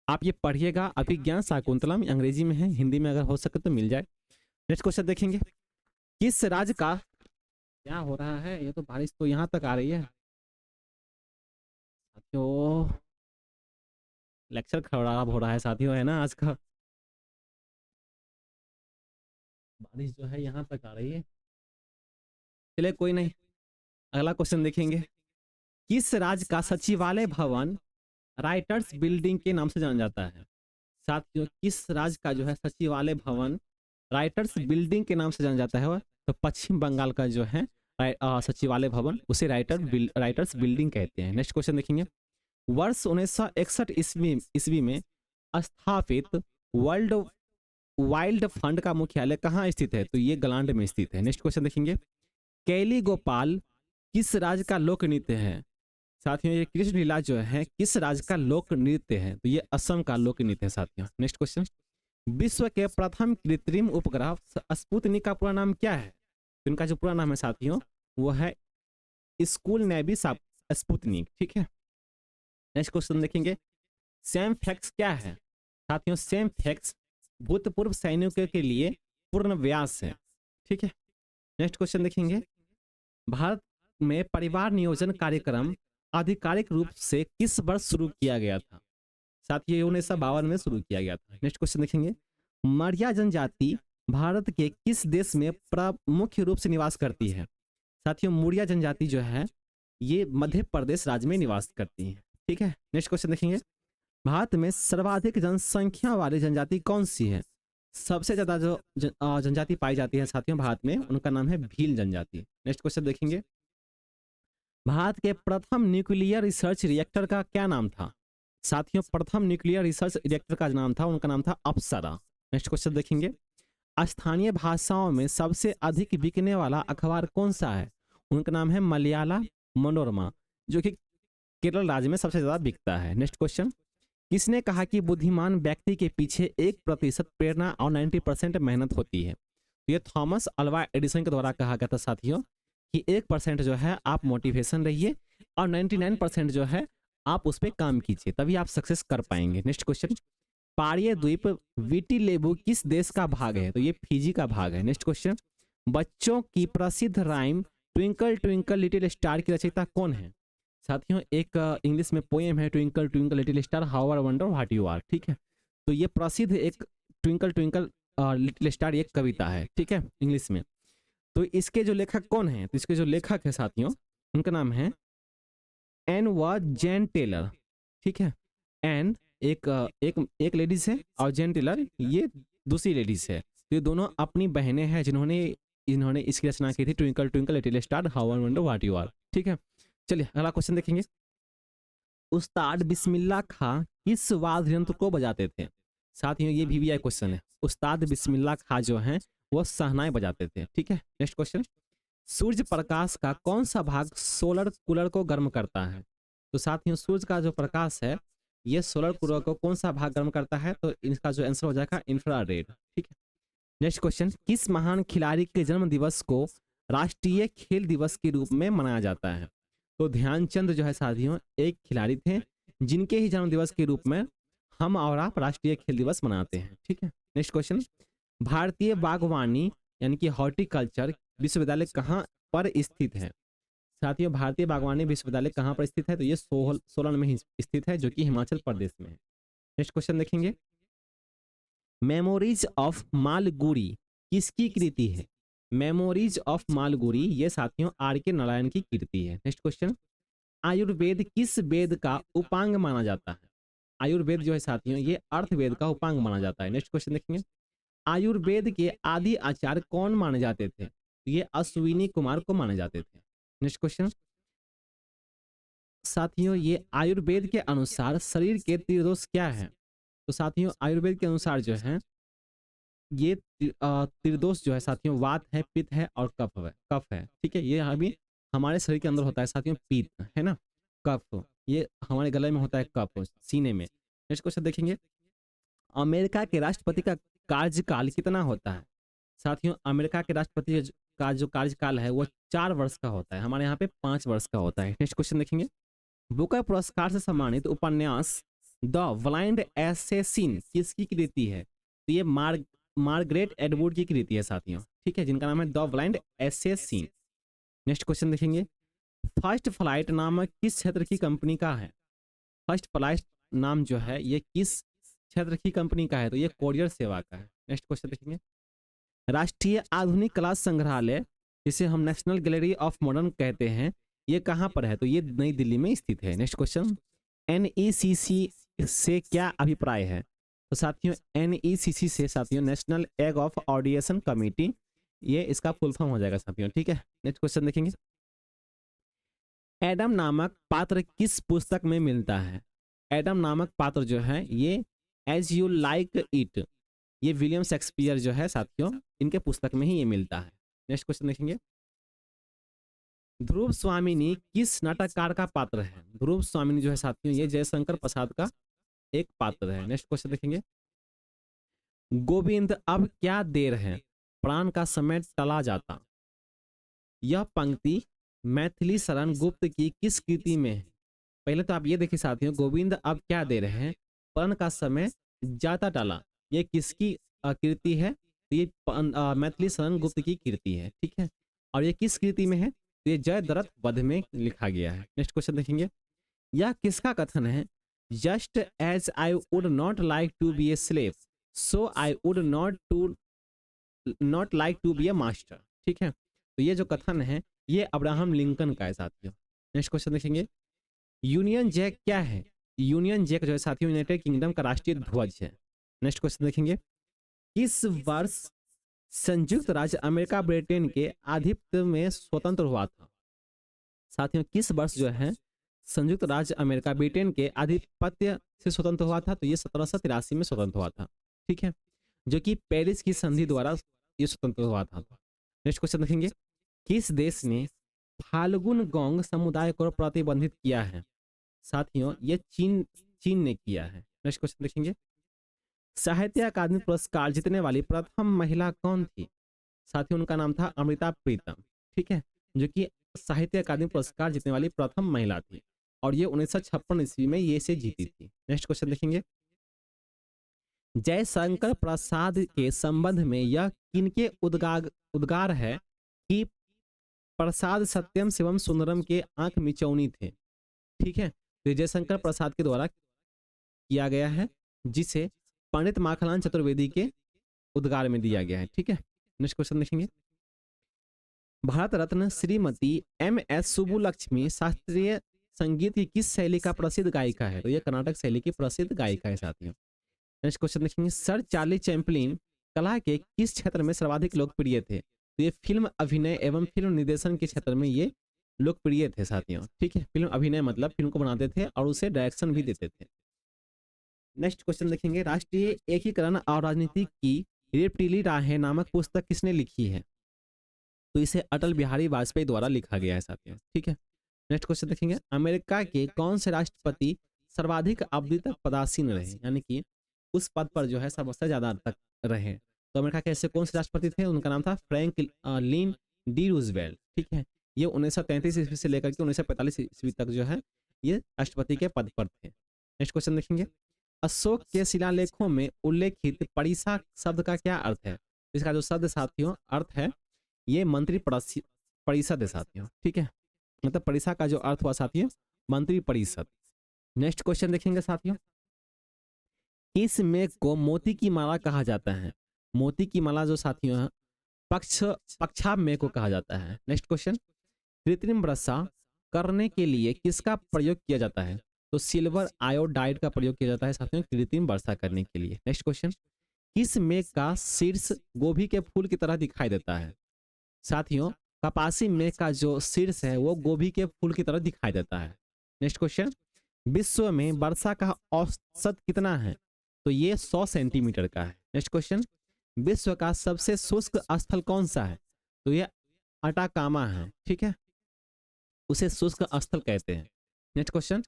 आप ये पढ़िएगा, अभिज्ञान शाकुंतलम अंग्रेजी में है, हिंदी में अगर हो सके तो मिल जाए। नेक्स्ट क्वेश्चन देखेंगे। किस राज्य का, क्या हो रहा है? ये तो बारिश तो यहाँ तक आ रही है। तो लेक्चर खराब हो रहा है साथियों, है ना आज का। बारिश जो है यहाँ तक आ रही है। चलिए कोई नहीं, अगला क्वेश्चन देखेंगे। किस राज्य का सचिवालय भवन राइटर्स बिल्डिंग के नाम से जाना जाता है? साथियों किस राज्य का जो है सचिवालय भवन राइटर्स बिल्डिंग के नाम से जाना जाता है? तो पश्चिम बंगाल का जो है सचिवालय भवन, उसे राइटर्स बिल्डिंग कहते हैं। नेक्स्ट क्वेश्चन देखेंगे। वर्ष 1961 ईस्वी में स्थापित वर्ल्ड वाइल्ड फंड का मुख्यालय कहाँ स्थित है? तो ये गलांड में स्थित है। नेक्स्ट क्वेश्चन देखेंगे। कैली गोपाल किस राज्य का लोक नृत्य है? साथियों ये कृष्ण लीला जो है किस राज्य का लोक नृत्य है? तो ये असम का लोक नृत्य है साथियों। Next question. विश्व के प्रथम कृत्रिम उपग्रह स्पुतनिक का पूरा नाम क्या है? तो इनका जो पूरा नाम है साथियों वो है स्कूल नेवी स्पुतनिक। ठीक है, नेक्स्ट क्वेश्चन देखेंगे। सेम फैक्स क्या है? साथियों सेम फैक्स भूतपूर्व सैनिकों के लिए पूर्ण व्यास है। ठीक है, नेक्स्ट क्वेश्चन देखेंगे। भारत में परिवार नियोजन कार्यक्रम आधिकारिक रूप से किस वर्ष शुरू किया गया था? साथियों 1952 में शुरू किया गया था। नेक्स्ट क्वेश्चन देखेंगे। मौर्य जनजाति भारत के किस देश में मुख्य रूप से निवास करती है? साथियों मौर्य जनजाति जो है ये मध्य प्रदेश राज्य में निवास करती है। ठीक है, नेक्स्ट क्वेश्चन देखेंगे। भारत में सर्वाधिक जनसंख्या वाली जनजाति कौन सी है? सबसे ज्यादा जो जनजाति पाई जाती है साथियों भारत में, उनका नाम है भील जनजाति। नेक्स्ट क्वेश्चन देखेंगे। भारत के प्रथम न्यूक्लियर रिसर्च रिएक्टर का क्या नाम था? साथियों प्रथम न्यूक्लियर रिसर्च रिएक्टर का नाम था, उनका नाम था अप्सरा। नेक्स्ट क्वेश्चन देखेंगे। स्थानीय भाषाओं में सबसे अधिक बिकने वाला अखबार कौन सा है? उनका नाम है मलयाला मनोरमा, जो कि केरल राज्य में सबसे ज्यादा बिकता है। Next question. किसने कहा कि बुद्धिमान व्यक्ति के पीछे 1% प्रेरणा और 90% मेहनत होती है? ये थॉमस अल्वा एडिसन के द्वारा कहा गया था साथियों कि 1% जो है आप मोटिवेशन रहिए और 99% जो है आप उस पर काम कीजिए, तभी आप सक्सेस कर पाएंगे। Next question. पारिये द्वीप वीटी लेबू किस देश का भाग है? तो ये फिजी का भाग है। Next question. बच्चों की प्रसिद्ध rhyme twinkle twinkle little star की रचयिता कौन है? साथियों एक इंग्लिश में पोएम है twinkle twinkle little star how I wonder what you are. ठीक है, तो ये प्रसिद्ध एक ट्विंकल ट्विंकल लिटिल स्टार ये कविता है, ठीक है, इंग्लिश में। तो इसके जो लेखक कौन है, तो इसके जो लेखक है साथियों, उनका नाम है एन व जैन टेलर, ठीक है। एन एक लेडीज है और जैन टेलर ये दूसरी लेडीज है। तो ये दोनों अपनी बहनें हैं जिन्होंने इन्होंने इसकी रचना की थी, twinkle twinkle little star how I wonder what you are, ठीक है। चलिए अगला क्वेश्चन देखेंगे। उस्ताद बिस्मिल्लाह खां किस वाद्य यंत्र को बजाते थे? साथियों ये वीवीआई क्वेश्चन है। उस्ताद बिस्मिल्लाह खां जो हैं वो शहनाई बजाते थे, ठीक है। नेक्स्ट क्वेश्चन, सूर्य प्रकाश का कौन सा भाग सोलर कूलर को गर्म करता है? तो साथियों सूर्य का जो प्रकाश है ये सोलर कूलर को कौन सा भाग गर्म करता है? तो इसका जो आंसर हो जाएगा इंफ्रारेड, ठीक है। नेक्स्ट क्वेश्चन, किस महान खिलाड़ी के जन्म दिवस को राष्ट्रीय खेल दिवस के रूप में मनाया जाता है? तो ध्यानचंद जो है साथियों एक खिलाड़ी थे जिनके ही जन्म दिवस के रूप में हम और आप राष्ट्रीय खेल दिवस मनाते हैं, ठीक है। नेक्स्ट क्वेश्चन, भारतीय बागवानी यानी कि हॉर्टिकल्चर विश्वविद्यालय कहाँ पर स्थित है? साथियों भारतीय बागवानी विश्वविद्यालय कहाँ पर स्थित है? तो ये सोलन में ही स्थित है जो कि हिमाचल प्रदेश में है। नेक्स्ट क्वेश्चन देखेंगे, मेमोरीज ऑफ मालगुडी किसकी कृति है? मेमोरीज ऑफ मालगुडी ये साथियों आर के नारायण की कृति है। नेक्स्ट क्वेश्चन, आयुर्वेद किस वेद का उपांग माना जाता है? आयुर्वेद जो है साथियों ये अर्थवेद का उपांग माना जाता है। नेक्स्ट क्वेश्चन देखेंगे, आयुर्वेद के आदि आचार्य कौन माने जाते थे? तो ये अश्विनी कुमार को माने जाते थे। नेक्स्ट क्वेश्चन, साथियों ये आयुर्वेद के अनुसार शरीर के त्रिदोष क्या है? तो साथियों आयुर्वेद के अनुसार जो है ये त्रिदोष जो है साथियों वात है, पित्त है और कफ है, ठीक है। ये अभी हमारे शरीर के अंदर होता है साथियों पित्त, है ना, कफ ये हमारे गले में होता है, कफ सीने में। नेक्स्ट क्वेश्चन देखेंगे, अमेरिका के राष्ट्रपति का कार्यकाल कितना होता है? साथियों अमेरिका के राष्ट्रपति का जो कार्यकाल है वो 4 वर्ष का होता है, हमारे यहाँ पे 5 वर्ष का होता है। नेक्स्ट क्वेश्चन देखेंगे, बुकर पुरस्कार से सम्मानित उपन्यास द ब्लाइंड एसेसिन किसकी कृति है? तो ये मार्गरेट एडवुड की कृति है साथियों, ठीक है, जिनका नाम है the blind assassin. Next question देखेंगे, फर्स्ट फ्लाइट नाम किस क्षेत्र की कंपनी का है? फर्स्ट फ्लाइट नाम जो है ये किस क्षेत्र की कंपनी का है? तो ये कोरियर सेवा का है। नेक्स्ट क्वेश्चन देखेंगे, राष्ट्रीय आधुनिक कला संग्रहालय जिसे हम नेशनल गैलरी ऑफ मॉडर्न कहते हैं ये कहाँ पर है? तो ये नई दिल्ली में स्थित है। नेक्स्ट क्वेश्चन, एनईसीसी से क्या अभिप्राय है? तो साथियों एनईसीसी से साथियों नेशनल एग ऑफ ऑडिएशन कमेटी, ये इसका फुल फॉर्म हो जाएगा साथियों, ठीक है। नेक्स्ट क्वेश्चन देखेंगे, एडम नामक पात्र किस पुस्तक में मिलता है? एडम नामक पात्र जो है ये एज यू लाइक इट, ये विलियम शेक्सपियर जो है साथियों इनके पुस्तक में ही ये मिलता है। नेक्स्ट क्वेश्चन देखेंगे, ध्रुव स्वामिनी किस नाटककार का पात्र है? ध्रुव स्वामिनी जो है साथियों ये जयशंकर प्रसाद का एक पात्र है। नेक्स्ट क्वेश्चन देखेंगे, गोविंद अब क्या देर है, प्राण का समय टला जाता, यह पंक्ति मैथिली शरण गुप्त की किस कृति में है? पहले तो आप ये देखिए साथियों, गोविंद अब क्या देर है, प्राण का समय जाता टला, ये किसकी कृति है? तो ये मैथिली शरण गुप्त की कृति है, ठीक है। और ये किस कृति में है? तो ये जयद्रथ वध में लिखा गया है। नेक्स्ट क्वेश्चन देखेंगे, यह किसका कथन है? Just as I would not like to be a slave so I would not like to be a master, ठीक है। तो ये जो कथन है ये अब्राहम लिंकन का है साथियों। नेक्स्ट क्वेश्चन देखेंगे, यूनियन जैक क्या है? यूनियन जैक जो है साथियों यूनाइटेड किंगडम का राष्ट्रीय ध्वज है। नेक्स्ट क्वेश्चन देखेंगे, किस वर्ष संयुक्त राज्य अमेरिका ब्रिटेन के आधिपत्य में स्वतंत्र हुआ था? साथियों किस वर्ष जो है संयुक्त राज्य अमेरिका ब्रिटेन के आधिपत्य से स्वतंत्र हुआ था? तो ये 1783 में स्वतंत्र हुआ था, ठीक है, जो कि पेरिस की संधि द्वारा ये स्वतंत्र हुआ था। नेक्स्ट क्वेश्चन देखेंगे, किस देश ने फाल्गुन गोंग समुदाय को प्रतिबंधित किया है? साथियों ये चीन ने किया है। नेक्स्ट क्वेश्चन देखेंगे, साहित्य अकादमी पुरस्कार जीतने वाली प्रथम महिला कौन थी? साथियों उनका नाम था अमृता प्रीतम, ठीक है, जो कि साहित्य अकादमी पुरस्कार जीतने वाली प्रथम महिला थी और ये 1956 ईस्वी में ये से जीती थी। नेक्स्ट क्वेश्चन देखेंगे, जयशंकर प्रसाद के संबंध में यह किनके उद्गार है कि प्रसाद सत्यम शिवम सुंदरम के आंख मिचौनी थे, ठीक है। तो जयशंकर प्रसाद के द्वारा किया गया है जिसे पंडित माखनलाल चतुर्वेदी के उद्गार में दिया गया है। ठीक है, नेक्स्ट क्वेश्चन देखेंगे। भारत रत्न श्रीमती MS सुब्बुलक्ष्मी शास्त्रीय संगीत की किस शैली का प्रसिद्ध गायिका है? तो ये कर्नाटक शैली की प्रसिद्ध गायिका है साथियों। नेक्स्ट क्वेश्चन देखेंगे। सर चार्ली चैपलिन कला के किस क्षेत्र में सर्वाधिक लोकप्रिय थे? तो ये फिल्म अभिनय एवं फिल्म निर्देशन के क्षेत्र में ये लोकप्रिय थे साथियों। ठीक है, फिल्म अभिनय मतलब फिल्म को बनाते थे और उसे डायरेक्शन भी देते थे। नेक्स्ट क्वेश्चन देखेंगे। राष्ट्रीय एकीकरण और राजनीति की रेपटीली राहें नामक पुस्तक किसने लिखी है? तो इसे अटल बिहारी वाजपेयी द्वारा लिखा गया है साथियों। ठीक है, नेक्स्ट क्वेश्चन देखेंगे। अमेरिका के कौन से राष्ट्रपति सर्वाधिक अवधि तक पदासीन रहे, यानी कि उस पद पर जो है सबसे ज्यादा तक रहे? तो अमेरिका के ऐसे कौन से राष्ट्रपति थे? उनका नाम था फ्रैंकलिन डी रूजवेल्ट। ठीक है, ये 1933 ईस्वी से लेकर के 1945 ईस्वी तक जो है ये राष्ट्रपति के पद पर थे। नेक्स्ट क्वेश्चन देखेंगे। अशोक के शिलालेखों में उल्लेखित परिसा शब्द का क्या अर्थ है? इसका जो शब्द साथियों अर्थ है ये मंत्री परिषद है साथियों। ठीक है, मतलब परिषद का जो अर्थ हुआ साथियों मंत्री परिषद। नेक्स्ट क्वेश्चन देखेंगे साथियों। किस मेघ को मोती की माला कहा जाता है? मोती की माला जो साथियों है पक्षाभ मेघ को कहा जाता है। Next question. कृत्रिम वर्षा करने के लिए किसका प्रयोग किया जाता है? तो सिल्वर आयोडाइड का प्रयोग किया जाता है साथियों कृत्रिम वर्षा करने के लिए। Next question. किस मेघ का शीर्ष गोभी के फूल की तरह दिखाई देता है? साथियों कपासी मेघ का जो शीर्ष है वो गोभी के फूल की तरह दिखाई देता है। Next question. विश्व में वर्षा का औसत कितना है? तो ये 100 सेंटीमीटर का है। Next question. विश्व का सबसे शुष्क स्थल कौन सा है? तो ये अटाकामा है। ठीक है, उसे शुष्क स्थल कहते हैं। Next question.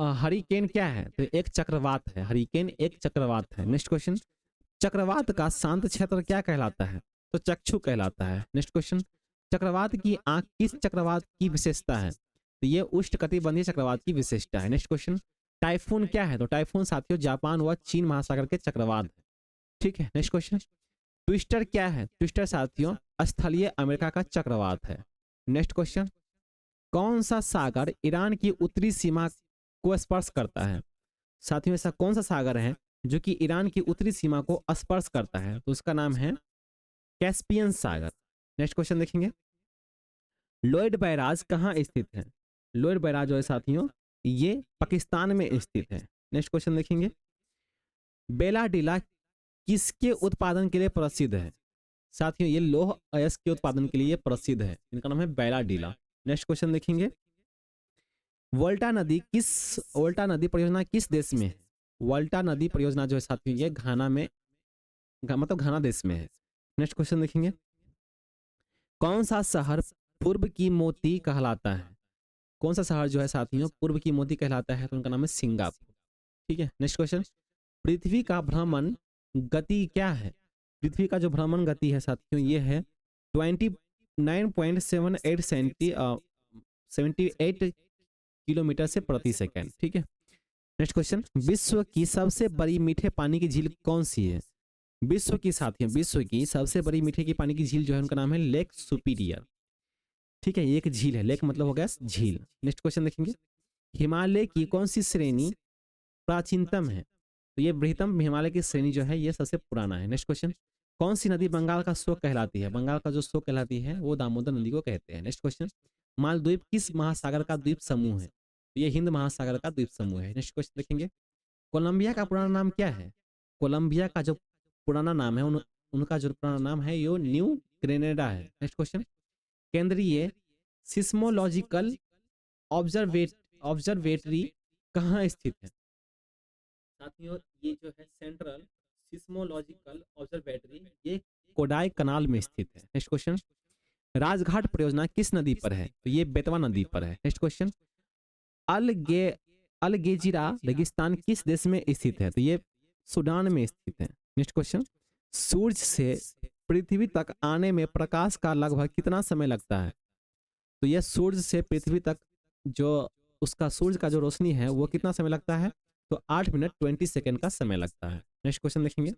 हरिकेन क्या है? तो एक चक्रवात है। हरिकेन एक चक्रवात है। Next question. चक्रवात का शांत क्षेत्र क्या कहलाता है? तो चक्षु कहलाता है। Next question. चक्रवात की आंख किस चक्रवात की विशेषता है? तो ये उष्णकटिबंधीय चक्रवात की विशेषता है। Next question. टाइफून क्या है? तो टाइफून साथियों जापान व चीन महासागर के चक्रवात है। ठीक है, नेक्स्ट क्वेश्चन। ट्विस्टर क्या है? ट्विस्टर साथियों स्थलीय अमेरिका का चक्रवात है। Next question. कौन सा सागर ईरान की उत्तरी सीमा को स्पर्श करता है? साथियों ऐसा कौन सा सागर है जो कि ईरान की उत्तरी सीमा को स्पर्श करता है? तो उसका नाम है कैस्पियन सागर। नेक्स्ट क्वेश्चन देखेंगे। लोयड बैराज कहाँ स्थित है? लोयड बैराज जो है साथियों ये पाकिस्तान में स्थित है। नेक्स्ट क्वेश्चन देखेंगे। बेलाडीला किसके उत्पादन के लिए प्रसिद्ध है? साथियों ये लौह अयस्क के उत्पादन के लिए प्रसिद्ध है। इनका नाम है बेलाडीला। नेक्स्ट क्वेश्चन देखेंगे। वोल्टा नदी परियोजना किस देश में है? वोल्टा नदी परियोजना जो है साथियों ये घाना में मतलब घाना देश में है। नेक्स्ट क्वेश्चन देखेंगे। कौन सा शहर पूर्व की मोती कहलाता है? कौन सा शहर जो है साथियों पूर्व की मोती कहलाता है? तो उनका नाम है सिंगापुर। ठीक है, नेक्स्ट क्वेश्चन। पृथ्वी का भ्रमण गति क्या है? पृथ्वी का जो भ्रमण गति है साथियों ये है 29.78 किलोमीटर से प्रति सेकंड। ठीक है, नेक्स्ट क्वेश्चन। विश्व की सबसे बड़ी मीठे पानी की झील कौन सी है? विश्व की साथियों विश्व की सबसे बड़ी मीठे की पानी की झील जो है उनका नाम है लेक सुपीरियर। ठीक है, ये एक झील है। लेक मतलब हो गया झील। नेक्स्ट क्वेश्चन देखेंगे। हिमालय की कौन सी श्रेणी प्राचीनतम है? तो ये बृहत्तम हिमालय की श्रेणी जो है ये सबसे पुराना है। Next question. कौन सी नदी बंगाल का शोक कहलाती है? बंगाल का जो शोक कहलाती है वो दामोदर नदी को कहते हैं। Next question. मालदीव किस महासागर का द्वीप समूह है? तो ये हिंद महासागर का द्वीप समूह है। नेक्स्ट क्वेश्चन देखेंगे। कोलंबिया का पुराना नाम क्या है? कोलंबिया का जो पुराना नाम है उनका जो पुराना नाम है यो न्यू ग्रेनेडा है। Next question. केंद्रीय सिस्मोलॉजिकल ऑब्जर्वेटरी कहाँ स्थित है? साथियों ये जो है सेंट्रल सिस्मोलॉजिकल ऑब्जर्वेटरी ये कोडाई कनाल में स्थित है। Next question. राजघाट परियोजना किस नदी पर है? तो ये बेतवा नदी पर है। Next question. अलगेजिरा रेगिस्तान किस देश में स्थित है? तो ये सूडान में स्थित है। Next question. सूर्य से पृथ्वी तक आने में प्रकाश का लगभग कितना समय लगता है? तो यह सूर्य से पृथ्वी तक जो उसका सूर्य का जो रोशनी है वो कितना समय लगता है? तो 8 मिनट 20 सेकेंड का समय लगता है। नेक्स्ट क्वेश्चन देखेंगे।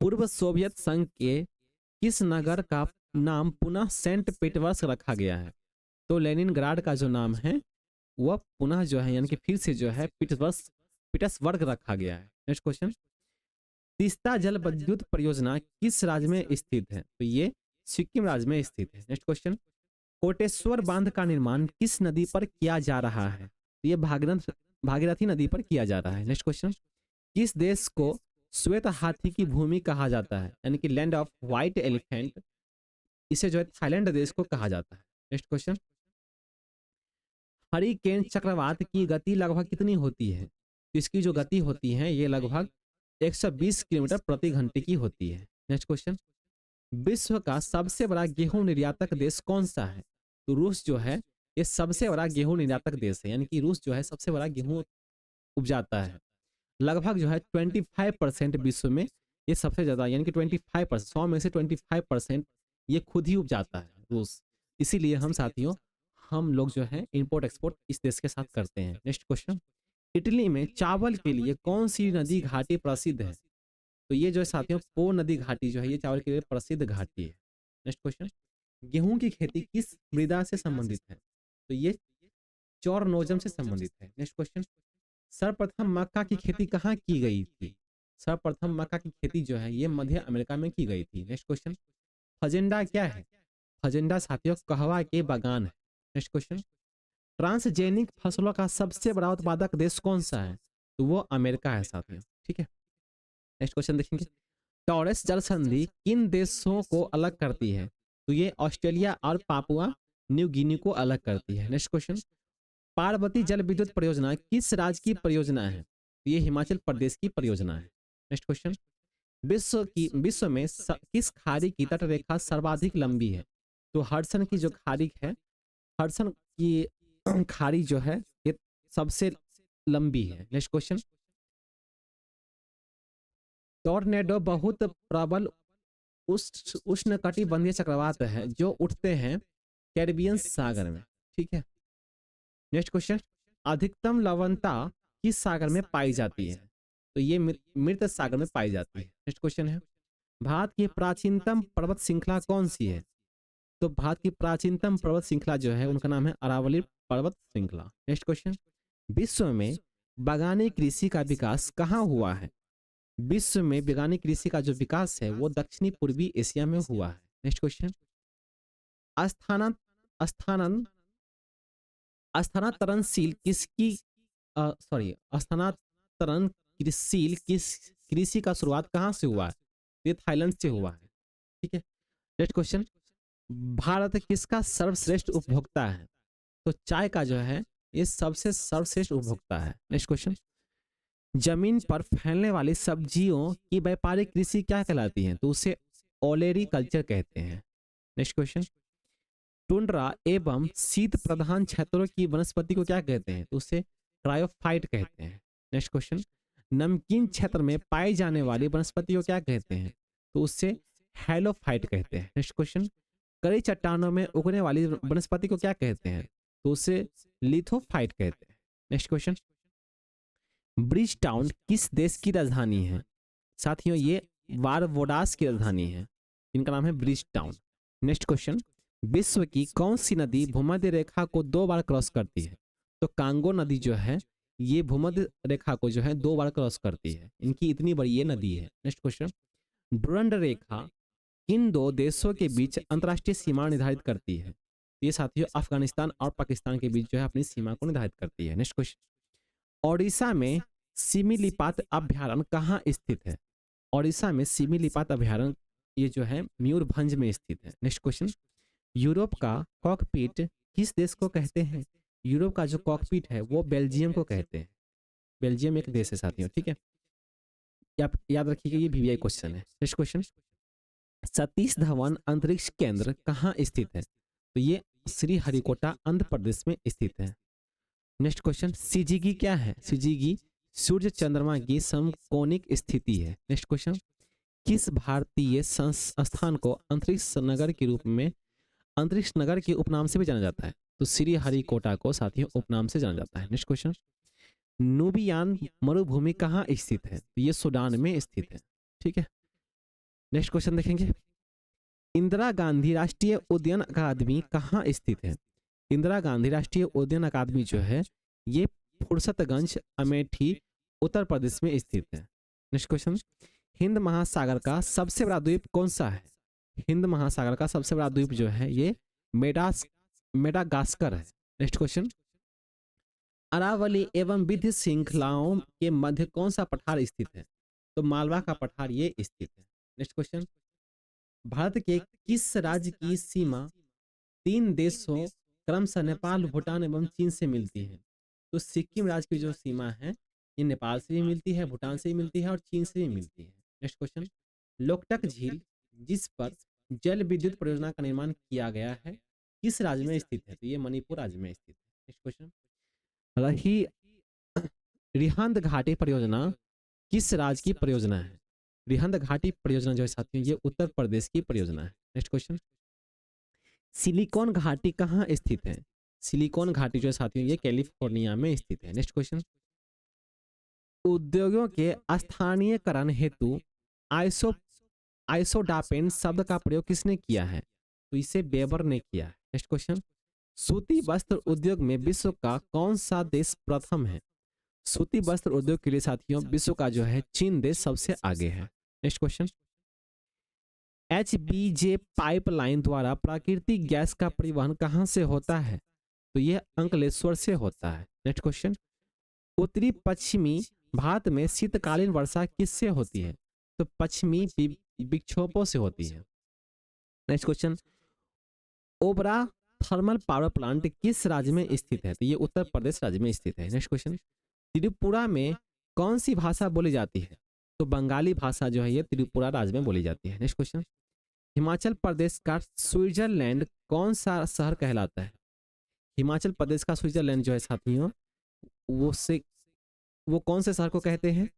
पूर्व सोवियत संघ के किस नगर का नाम पुनः सेंट पीटर्सबर्ग रखा गया है? तो लेनिनग्राड का जो नाम है वह पुनः जो है यानी कि फिर से जो है पीटर्सबर्ग रखा गया है। Next question. तीस्ता जल विद्युत परियोजना किस राज्य में स्थित है? तो ये सिक्किम राज्य में स्थित है। नेक्स्ट क्वेश्चन, कोटेश्वर बांध का निर्माण किस नदी पर किया जा रहा है? तो ये भागीरथी नदी पर किया जा रहा है। नेक्स्ट क्वेश्चन, किस देश को श्वेत हाथी की भूमि कहा जाता है, यानी कि लैंड ऑफ व्हाइट एलिफेंट? इसे जो है थाईलैंड देश को कहा जाता है। नेक्स्ट क्वेश्चन, हरिकेन चक्रवात की गति लगभग कितनी होती है? तो इसकी जो गति होती है ये लगभग 120 किलोमीटर प्रति घंटे की होती है। नेक्स्ट क्वेश्चन, विश्व का सबसे बड़ा गेहूं निर्यातक देश कौन सा है? तो रूस जो है ये सबसे बड़ा गेहूं निर्यातक देश है, यानी कि रूस जो है सबसे बड़ा गेहूं उपजाता है। लगभग जो है 25% विश्व में ये सबसे ज्यादा, यानी कि 25%, 100 में से 25% ये खुद ही उपजाता है रूस। इसीलिए हम साथियों हम लोग जो है इंपोर्ट एक्सपोर्ट इस देश के साथ करते हैं। नेक्स्ट क्वेश्चन, इटली में चावल के लिए कौन सी नदी घाटी प्रसिद्ध है? तो ये जो है साथियों पो नदी घाटी जो है ये चावल के लिए प्रसिद्ध घाटी है। नेक्स्ट क्वेश्चन, गेहूं की खेती किस मृदा से संबंधित है? तो ये चौरनोजम से संबंधित है। नेक्स्ट क्वेश्चन, सर्वप्रथम मक्का की खेती कहाँ की गई थी? सर्वप्रथम मक्का की खेती जो है ये मध्य अमेरिका में की गई थी। नेक्स्ट क्वेश्चन, फजेंडा क्या है? फजेंडा साथियों कहवा के बागान है। नेक्स्ट क्वेश्चन, ट्रांसजेनिक फसलों का सबसे बड़ा उत्पादक देश कौन सा है? तो वो अमेरिका है साथियों। ठीक है, नेक्स्ट क्वेश्चन देखेंगे, टॉरस जल संधि किन देशों को अलग करती है? तो ये ऑस्ट्रेलिया और पापुआ न्यू गिनी को अलग करती है। नेक्स्ट क्वेश्चन, पार्वती जल विद्युत परियोजना किस राज्य की परियोजना है? तो ये हिमाचल प्रदेश की परियोजना है। नेक्स्ट क्वेश्चन, विश्व में किस खाड़ी की तट रेखा सर्वाधिक लंबी है? तो हडसन की जो खाड़ी है, हडसन की खाड़ी जो है ये सबसे लंबी है। नेक्स्ट क्वेश्चन, टॉर्नेडो बहुत प्रबल उष्णकटिबंधीय चक्रवात है जो उठते हैं कैरिबियन सागर में। ठीक है, नेक्स्ट क्वेश्चन, अधिकतम लवणता किस सागर में पाई जाती है? तो ये मृत सागर में पाई जाती है। नेक्स्ट क्वेश्चन है, भारत की प्राचीनतम पर्वत श्रृंखला कौन सी है? तो भारत की प्राचीनतम पर्वत श्रृंखला जो है उनका नाम है अरावली पर्वत श्रृंखला। नेक्स्ट क्वेश्चन, विश्व में बागानी कृषि का विकास कहाँ हुआ है? विश्व में बागानी कृषि का जो विकास है वो दक्षिणी पूर्वी एशिया में हुआ है। नेक्स्ट क्वेश्चन, स्थानांत स्थानांत स्थानांतरणशील किसकी सॉरी स्थानांतरणशील किस कृषि का शुरुआत कहाँ से हुआ है? ये थाईलैंड से हुआ है। ठीक है, नेक्स्ट क्वेश्चन, भारत किसका सर्वश्रेष्ठ उपभोक्ता है? तो चाय का जो है ये सबसे सर्वश्रेष्ठ उपभोक्ता है। नेक्स्ट क्वेश्चन, जमीन पर फैलने वाली सब्जियों की व्यापारिक कृषि क्या कहलाती है? तो उसे ओलेरी कल्चर कहते हैं। नेक्स्ट क्वेश्चन, टुंड्रा एवं शीत प्रधान क्षेत्रों की वनस्पति को क्या कहते हैं? तो उसे ट्रायोफाइट कहते हैं। नेक्स्ट क्वेश्चन, नमकीन क्षेत्र में पाई जाने वाली वनस्पति को क्या कहते हैं? तो उससे हैलोफाइट कहते हैं। नेक्स्ट क्वेश्चन, कई चट्टानों में उगने वाली वनस्पति को क्या कहते हैं? तो उसे लिथोफाइट कहते हैं। नेक्स्ट क्वेश्चन, ब्रिज टाउन किस देश की राजधानी है? साथियों ये बारबोडास की राजधानी है, इनका नाम है ब्रिज टाउन। नेक्स्ट क्वेश्चन, विश्व की कौन सी नदी भूमध्य रेखा को 2 बार क्रॉस करती है? तो कांगो नदी जो है ये भूमध्य रेखा को जो है 2 बार क्रॉस करती है, इनकी इतनी बड़ी ये नदी है। नेक्स्ट क्वेश्चन, डुरंड रेखा किन 2 देशों के बीच अंतर्राष्ट्रीय सीमा निर्धारित करती है? ये साथियों अफगानिस्तान और पाकिस्तान के बीच जो है अपनी सीमा को निर्धारित करती है। नेक्स्ट क्वेश्चन, ओडिशा में सिमिलीपात अभ्यारण्य कहाँ स्थित है? ओडिशा में सिमिलीपात अभ्यारण्य ये जो है मयूरभंज में स्थित है। नेक्स्ट क्वेश्चन, यूरोप का कॉकपिट किस देश को कहते हैं? यूरोप का जो कॉकपिट है वो बेल्जियम को कहते हैं। बेल्जियम एक देश है साथियों। ठीक है, आप याद रखिएगा ये वीवीआई क्वेश्चन है। नेक्स्ट क्वेश्चन, सतीश धवन अंतरिक्ष केंद्र कहाँ स्थित है? तो ये श्रीहरिकोटा आंध्र प्रदेश में स्थित है। नेक्स्ट क्वेश्चन, सिजिगी क्या है? सिजिगी सूर्य चंद्रमा की समकोणिक स्थिति है। नेक्स्ट क्वेश्चन, किस भारतीय संस्थान को अंतरिक्ष नगर के रूप में अंतरिक्ष नगर के उपनाम से भी जाना जाता है? तो श्रीहरिकोटा को साथियों उपनाम से जाना जाता है। नेक्स्ट क्वेश्चन, नूबियान मरुभूमि कहाँ स्थित है? तो ये सूडान में स्थित है। ठीक है, नेक्स्ट क्वेश्चन देखेंगे, इंदिरा गांधी राष्ट्रीय उद्यान अकादमी कहाँ स्थित है? इंदिरा गांधी राष्ट्रीय उद्यान अकादमी जो है ये फुर्सतगंज अमेठी उत्तर प्रदेश में स्थित है। नेक्स्ट क्वेश्चन, हिंद महासागर का सबसे बड़ा द्वीप कौन सा है? हिंद महासागर का सबसे बड़ा द्वीप जो है ये मेडागास्कर है। नेक्स्ट क्वेश्चन, अरावली एवं विंध्य श्रृंखलाओं के मध्य कौन सा पठार स्थित है? तो मालवा का पठार ये स्थित है। नेक्स्ट क्वेश्चन, भारत के किस राज्य की सीमा 3 देशों क्रमशः नेपाल, भूटान एवं चीन से मिलती है? तो सिक्किम राज्य की जो सीमा है ये नेपाल से भी मिलती है, भूटान से भी मिलती है और चीन से भी मिलती है। नेक्स्ट क्वेश्चन, लोकटक झील जिस पर जल विद्युत परियोजना का निर्माण किया गया है किस राज्य में स्थित है? तो ये मणिपुर राज्य में स्थित है। नेक्स्ट क्वेश्चन, रही रिहंद घाटी परियोजना किस राज्य की परियोजना है? रिहंद घाटी परियोजना जो है साथियों ये उत्तर प्रदेश की परियोजना है। नेक्स्ट क्वेश्चन, सिलिकॉन घाटी कहाँ स्थित है? सिलिकॉन घाटी जो है साथियों ये कैलिफोर्निया में स्थित है। नेक्स्ट क्वेश्चन, उद्योगों के स्थानीयकरण हेतु आइसोडापेन शब्द का प्रयोग किसने किया है? तो इसे वेबर ने किया है। नेक्स्ट क्वेश्चन, सूती वस्त्र उद्योग में विश्व का कौन सा देश प्रथम है? सूती वस्त्र उद्योग के लिए साथियों विश्व का जो है चीन देश सबसे आगे है। नेक्स्ट क्वेश्चन, HBJ पाइपलाइन द्वारा प्राकृतिक गैस का परिवहन कहां से होता है? तो यह अंकलेश्वर से होता है। नेक्स्ट क्वेश्चन, उत्तरी पश्चिमी भारत में शीतकालीन वर्षा किससे होती है? तो पश्चिमी विक्षोभों से होती है। Next question, Obra thermal power plant किस राज्य में स्थित है? तो ये उत्तर प्रदेश राज्य में स्थित है। नेक्स्ट क्वेश्चन, त्रिपुरा में कौन सी भाषा बोली जाती है? तो बंगाली भाषा जो है ये त्रिपुरा राज्य में बोली जाती है। नेक्स्ट क्वेश्चन, हिमाचल प्रदेश का स्विट्जरलैंड कौन सा शहर कहलाता है? हिमाचल प्रदेश का स्विट्जरलैंड जो है साथियों वो कौन से शहर को कहते हैं?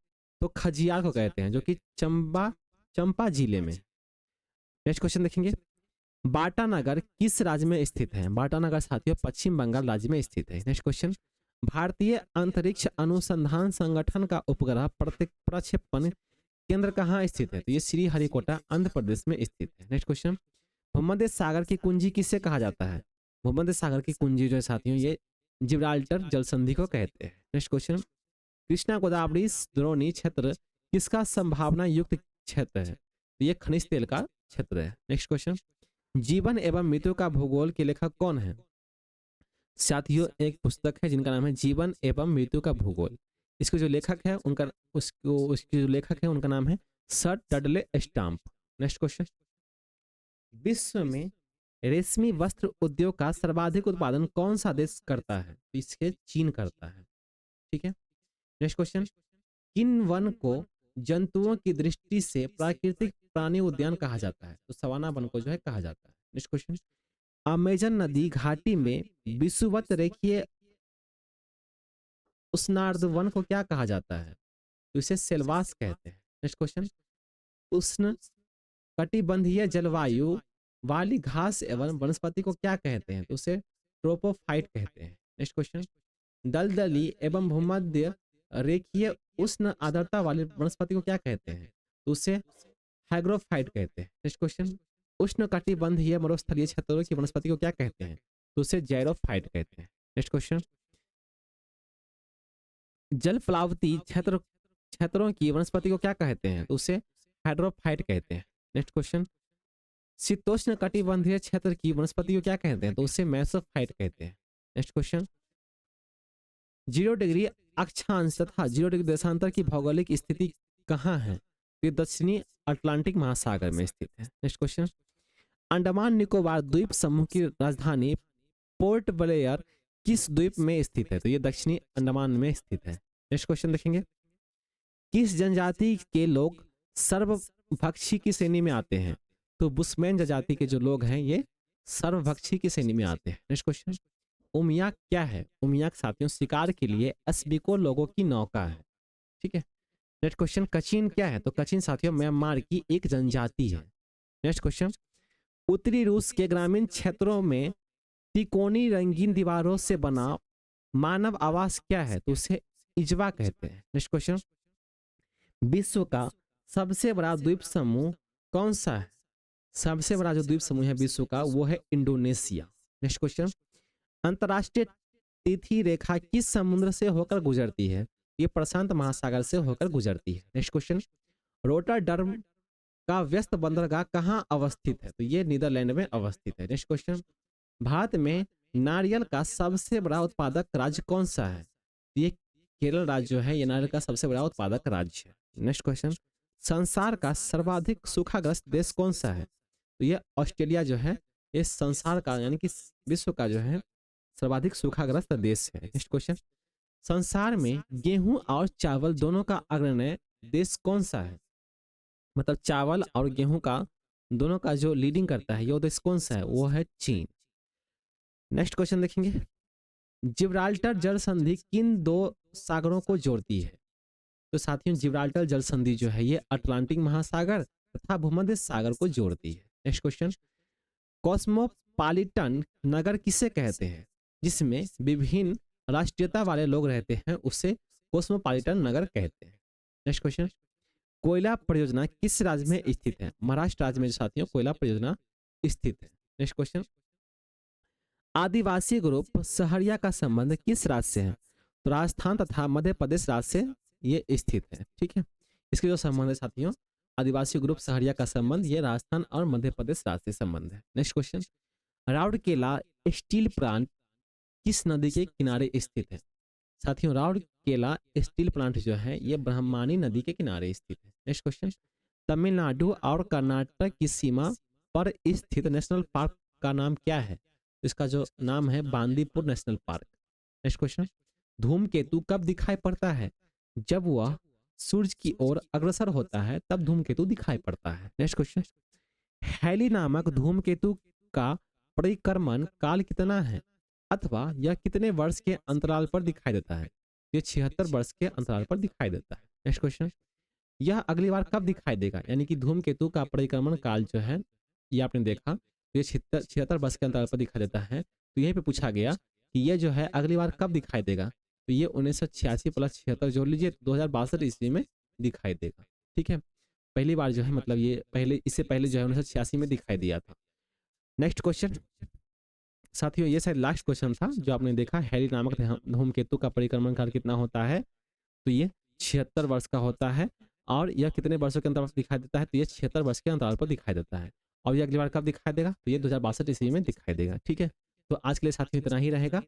तो खजियार को कहते हैं, जो कि चंपा जिले में। नेक्स्ट क्वेश्चन देखेंगे, बाटानगर किस राज्य में स्थित है? बाटानगर साथियों पश्चिम बंगाल राज्य में स्थित है। नेक्स्ट क्वेश्चन, भारतीय अंतरिक्ष अनुसंधान संगठन का उपग्रह प्रक्षेपण केंद्र कहाँ स्थित है? तो ये श्रीहरिकोटा आंध्र प्रदेश में स्थित है। नेक्स्ट क्वेश्चन, भूमध्य सागर की कुंजी किसे कहा जाता है? भूमध्य सागर की कुंजी जो है साथियों ये जिब्राल्टर जल संधि को कहते हैं। नेक्स्ट क्वेश्चन, कृष्णा गोदावरी द्रोणी क्षेत्र किसका संभावना युक्त क्षेत्र है? तो ये खनिज तेल का क्षेत्र है। नेक्स्ट क्वेश्चन, जीवन एवं मृत्यु का भूगोल के लेखक कौन है? साथियों एक पुस्तक है जिनका नाम है जीवन एवं मृत्यु का भूगोल। इसके जो लेखक है उसके जो लेखक है उनका नाम है sir Dudley stamp. Next question, विश्व में रेशमी वस्त्र उद्योग का सर्वाधिक उत्पादन कौन सा देश करता है? तो इसके चीन करता है। ठीक है। नेक्स्ट क्वेश्चन, किन वन को जंतुओं की दृष्टि से प्राकृतिक प्राणी उद्यान कहा जाता है? तो सवाना वन को जो है कहा जाता है। नेक्स्ट क्वेश्चन, अमेजन नदी घाटी में विषुवत रेखीय उष्णार्ध वन को क्या कहा जाता है? तो इसे सेलवास कहते हैं। नेक्स्ट क्वेश्चन, उष्ण कटिबंधीय जलवायु वाली घास एवं वनस्पति को क्या कहते हैं? तो उसे ट्रोपोफाइट कहते हैं। नेक्स्ट क्वेश्चन, दलदली एवं भूमध्य रेखीय उष्ण आर्द्रता वाली वनस्पति को क्या कहते हैं? तो उसे हाइग्रोफाइट कहते हैं। नेक्स्ट क्वेश्चन, उष्ण कटिबंधीय मरुस्थलीय क्षेत्रों की वनस्पति को क्या कहते हैं? तो उसे जैरोफाइट कहते हैं। नेक्स्ट क्वेश्चन, जल प्लावती क्षेत्रों की वनस्पति को क्या कहते हैं? तो उसे हाइड्रोफाइट कहते हैं। नेक्स्ट क्वेश्चन, शीतोष्ण कटिबंधीय क्षेत्र की वनस्पति को क्या कहते हैं? तो उसे मेसोफाइट कहते हैं। नेक्स्ट क्वेश्चन, 0 डिग्री अक्षांश तथा 0 डिग्री देशांतर की भौगोलिक स्थिति कहाँ है? ये दक्षिणी अटलांटिक महासागर में स्थित है। नेक्स्ट क्वेश्चन, अंडमान निकोबार द्वीप समूह की राजधानी पोर्ट ब्लेयर किस द्वीप में स्थित है? तो ये दक्षिणी अंडमान में स्थित है। नेक्स्ट क्वेश्चन देखेंगे, किस जनजाति के लोग सर्वभक्षी की श्रेणी में आते हैं? तो बुशमैन जनजाति के जो लोग हैं ये सर्वभक्षी की श्रेणी में आते हैं। नेक्स्ट क्वेश्चन, उमियाक क्या है? उमियाक साथियों शिकार के लिए अस्बिको लोगों की नौका है। ठीक है। नेक्स्ट क्वेश्चन, कचिन क्या है? तो कचिन साथियों म्यांमार की एक जनजाति है। नेक्स्ट क्वेश्चन, उत्तरी रूस के ग्रामीण क्षेत्रों में तिकोनी रंगीन दीवारों से बना मानव आवास क्या है? तो उसे इजवा कहते हैं। नेक्स्ट क्वेश्चन, विश्व का सबसे बड़ा द्वीप समूह कौन सा है? सबसे बड़ा जो द्वीप समूह है विश्व का वो है इंडोनेशिया। नेक्स्ट क्वेश्चन, अंतरराष्ट्रीय तिथि रेखा किस समुद्र से होकर गुजरती है? ये प्रशांत महासागर से होकर गुजरती है। नेक्स्ट क्वेश्चन, रोटरडर्म का व्यस्त बंदरगाह कहाँ अवस्थित है? तो ये नीदरलैंड में अवस्थित है। नेक्स्ट क्वेश्चन, भारत में नारियल का सबसे बड़ा उत्पादक राज्य कौन सा है? ये केरल राज्य जो है ये नारियल का सबसे बड़ा उत्पादक राज्य है। नेक्स्ट क्वेश्चन, संसार का सर्वाधिक सूखाग्रस्त देश कौन सा है? तो ये ऑस्ट्रेलिया जो है ये संसार का यानी कि विश्व का जो है सर्वाधिक सूखाग्रस्त देश है। नेक्स्ट क्वेश्चन, संसार में गेहूं और चावल दोनों का अग्रणी देश कौन सा है? मतलब चावल और गेहूं का दोनों का जो लीडिंग करता है ये देश कौन सा है? वो है चीन। नेक्स्ट क्वेश्चन देखेंगे, जिब्राल्टर जल संधि किन दो सागरों को जोड़ती है? तो साथियों जिब्राल्टर जल संधि जो है ये अटलांटिक महासागर तथा भूमध्य सागर को जोड़ती है। नेक्स्ट क्वेश्चन, कॉस्मोपॉलिटन नगर किसे कहते हैं? जिसमें विभिन्न राष्ट्रीयता वाले लोग रहते हैं उसे कॉस्मोपॉलिटन नगर कहते हैं। नेक्स्ट क्वेश्चन, कोयला परियोजना किस राज्य में स्थित है? महाराष्ट्र राज्य में जो साथियों कोयला परियोजना स्थित है। नेक्स्ट क्वेश्चन, आदिवासी ग्रुप सहरिया का संबंध किस राज्य से है? तो राजस्थान तथा मध्य प्रदेश राज्य से ये स्थित है। ठीक है, इसके जो संबंध है साथियों आदिवासी ग्रुप सहरिया का संबंध ये राजस्थान और मध्य प्रदेश राज्य से संबंध है। Next question, Rourkela steel plant किस नदी के किनारे स्थित है? साथियों राउरकेला स्टील प्लांट जो है ये ब्रह्मणी नदी के किनारे स्थित है। नेक्स्ट क्वेश्चन, तमिलनाडु और कर्नाटक की सीमा पर स्थित नेशनल पार्क का नाम क्या है? इसका जो नाम है Bandipur national park. Next question, धूमकेतु कब दिखाई पड़ता है? जब वह सूरज की ओर अग्रसर होता है तब धूमकेतु दिखाई पड़ता है। नेक्स्ट क्वेश्चन, हैली नामक धूमकेतु का परिक्रमण काल कितना है अथवा यह कितने वर्ष के अंतराल पर दिखाई देता है? ये 76 वर्ष के अंतराल पर दिखाई देता है। नेक्स्ट क्वेश्चन, यह अगली बार कब दिखाई देगा? यानी कि धूमकेतु का परिक्रमण काल जो है ये आपने देखा तो ये 76 वर्ष के अंतराल पर दिखाई देता है। तो यहीं पे पूछा गया कि ये जो है अगली बार कब दिखाई देगा? तो ये 1986 प्लस 76 जोड़ लीजिए 2062 ईस्वी में दिखाई देगा। ठीक है, पहली बार जो है मतलब ये पहले इससे पहले जो है 1986 में दिखाई दिया था। नेक्स्ट क्वेश्चन साथियों ये शायद लास्ट क्वेश्चन था जो आपने देखा, हैरी नामक धूमकेतु का परिक्रमण काल कितना होता है? तो ये 76 वर्ष का होता है। और यह कितने वर्षों के अंतराल पर दिखाई देता है? तो ये 76 वर्ष के अंतराल पर दिखाई देता है। और ये अगली बार कब दिखाई देगा? तो ये 2062 ईस्वी में दिखाई देगा। ठीक है, तो आज के लिए साथियों इतना ही रहेगा।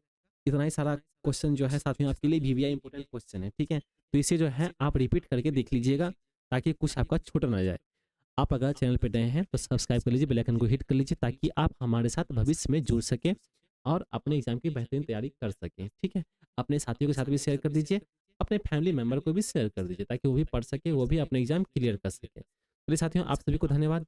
इतना ही सारा क्वेश्चन जो है साथियों आपके लिए वीवीआई इंपॉर्टेंट क्वेश्चन है। ठीक है, तो इसे जो है आप रिपीट करके देख लीजिएगा ताकि कुछ आपका छूट ना जाए। आप अगर चैनल पर नए हैं तो सब्सक्राइब कर लीजिए, बेल आइकन को हिट कर लीजिए ताकि आप हमारे साथ भविष्य में जुड़ सकें और अपने एग्जाम की बेहतरीन तैयारी कर सकें। ठीक है, अपने साथियों के साथ भी शेयर कर दीजिए, अपने फैमिली मेंबर को भी शेयर कर दीजिए ताकि वो भी पढ़ सके, वो भी अपने एग्जाम क्लियर कर सके। चलिए साथियों आप सभी को धन्यवाद।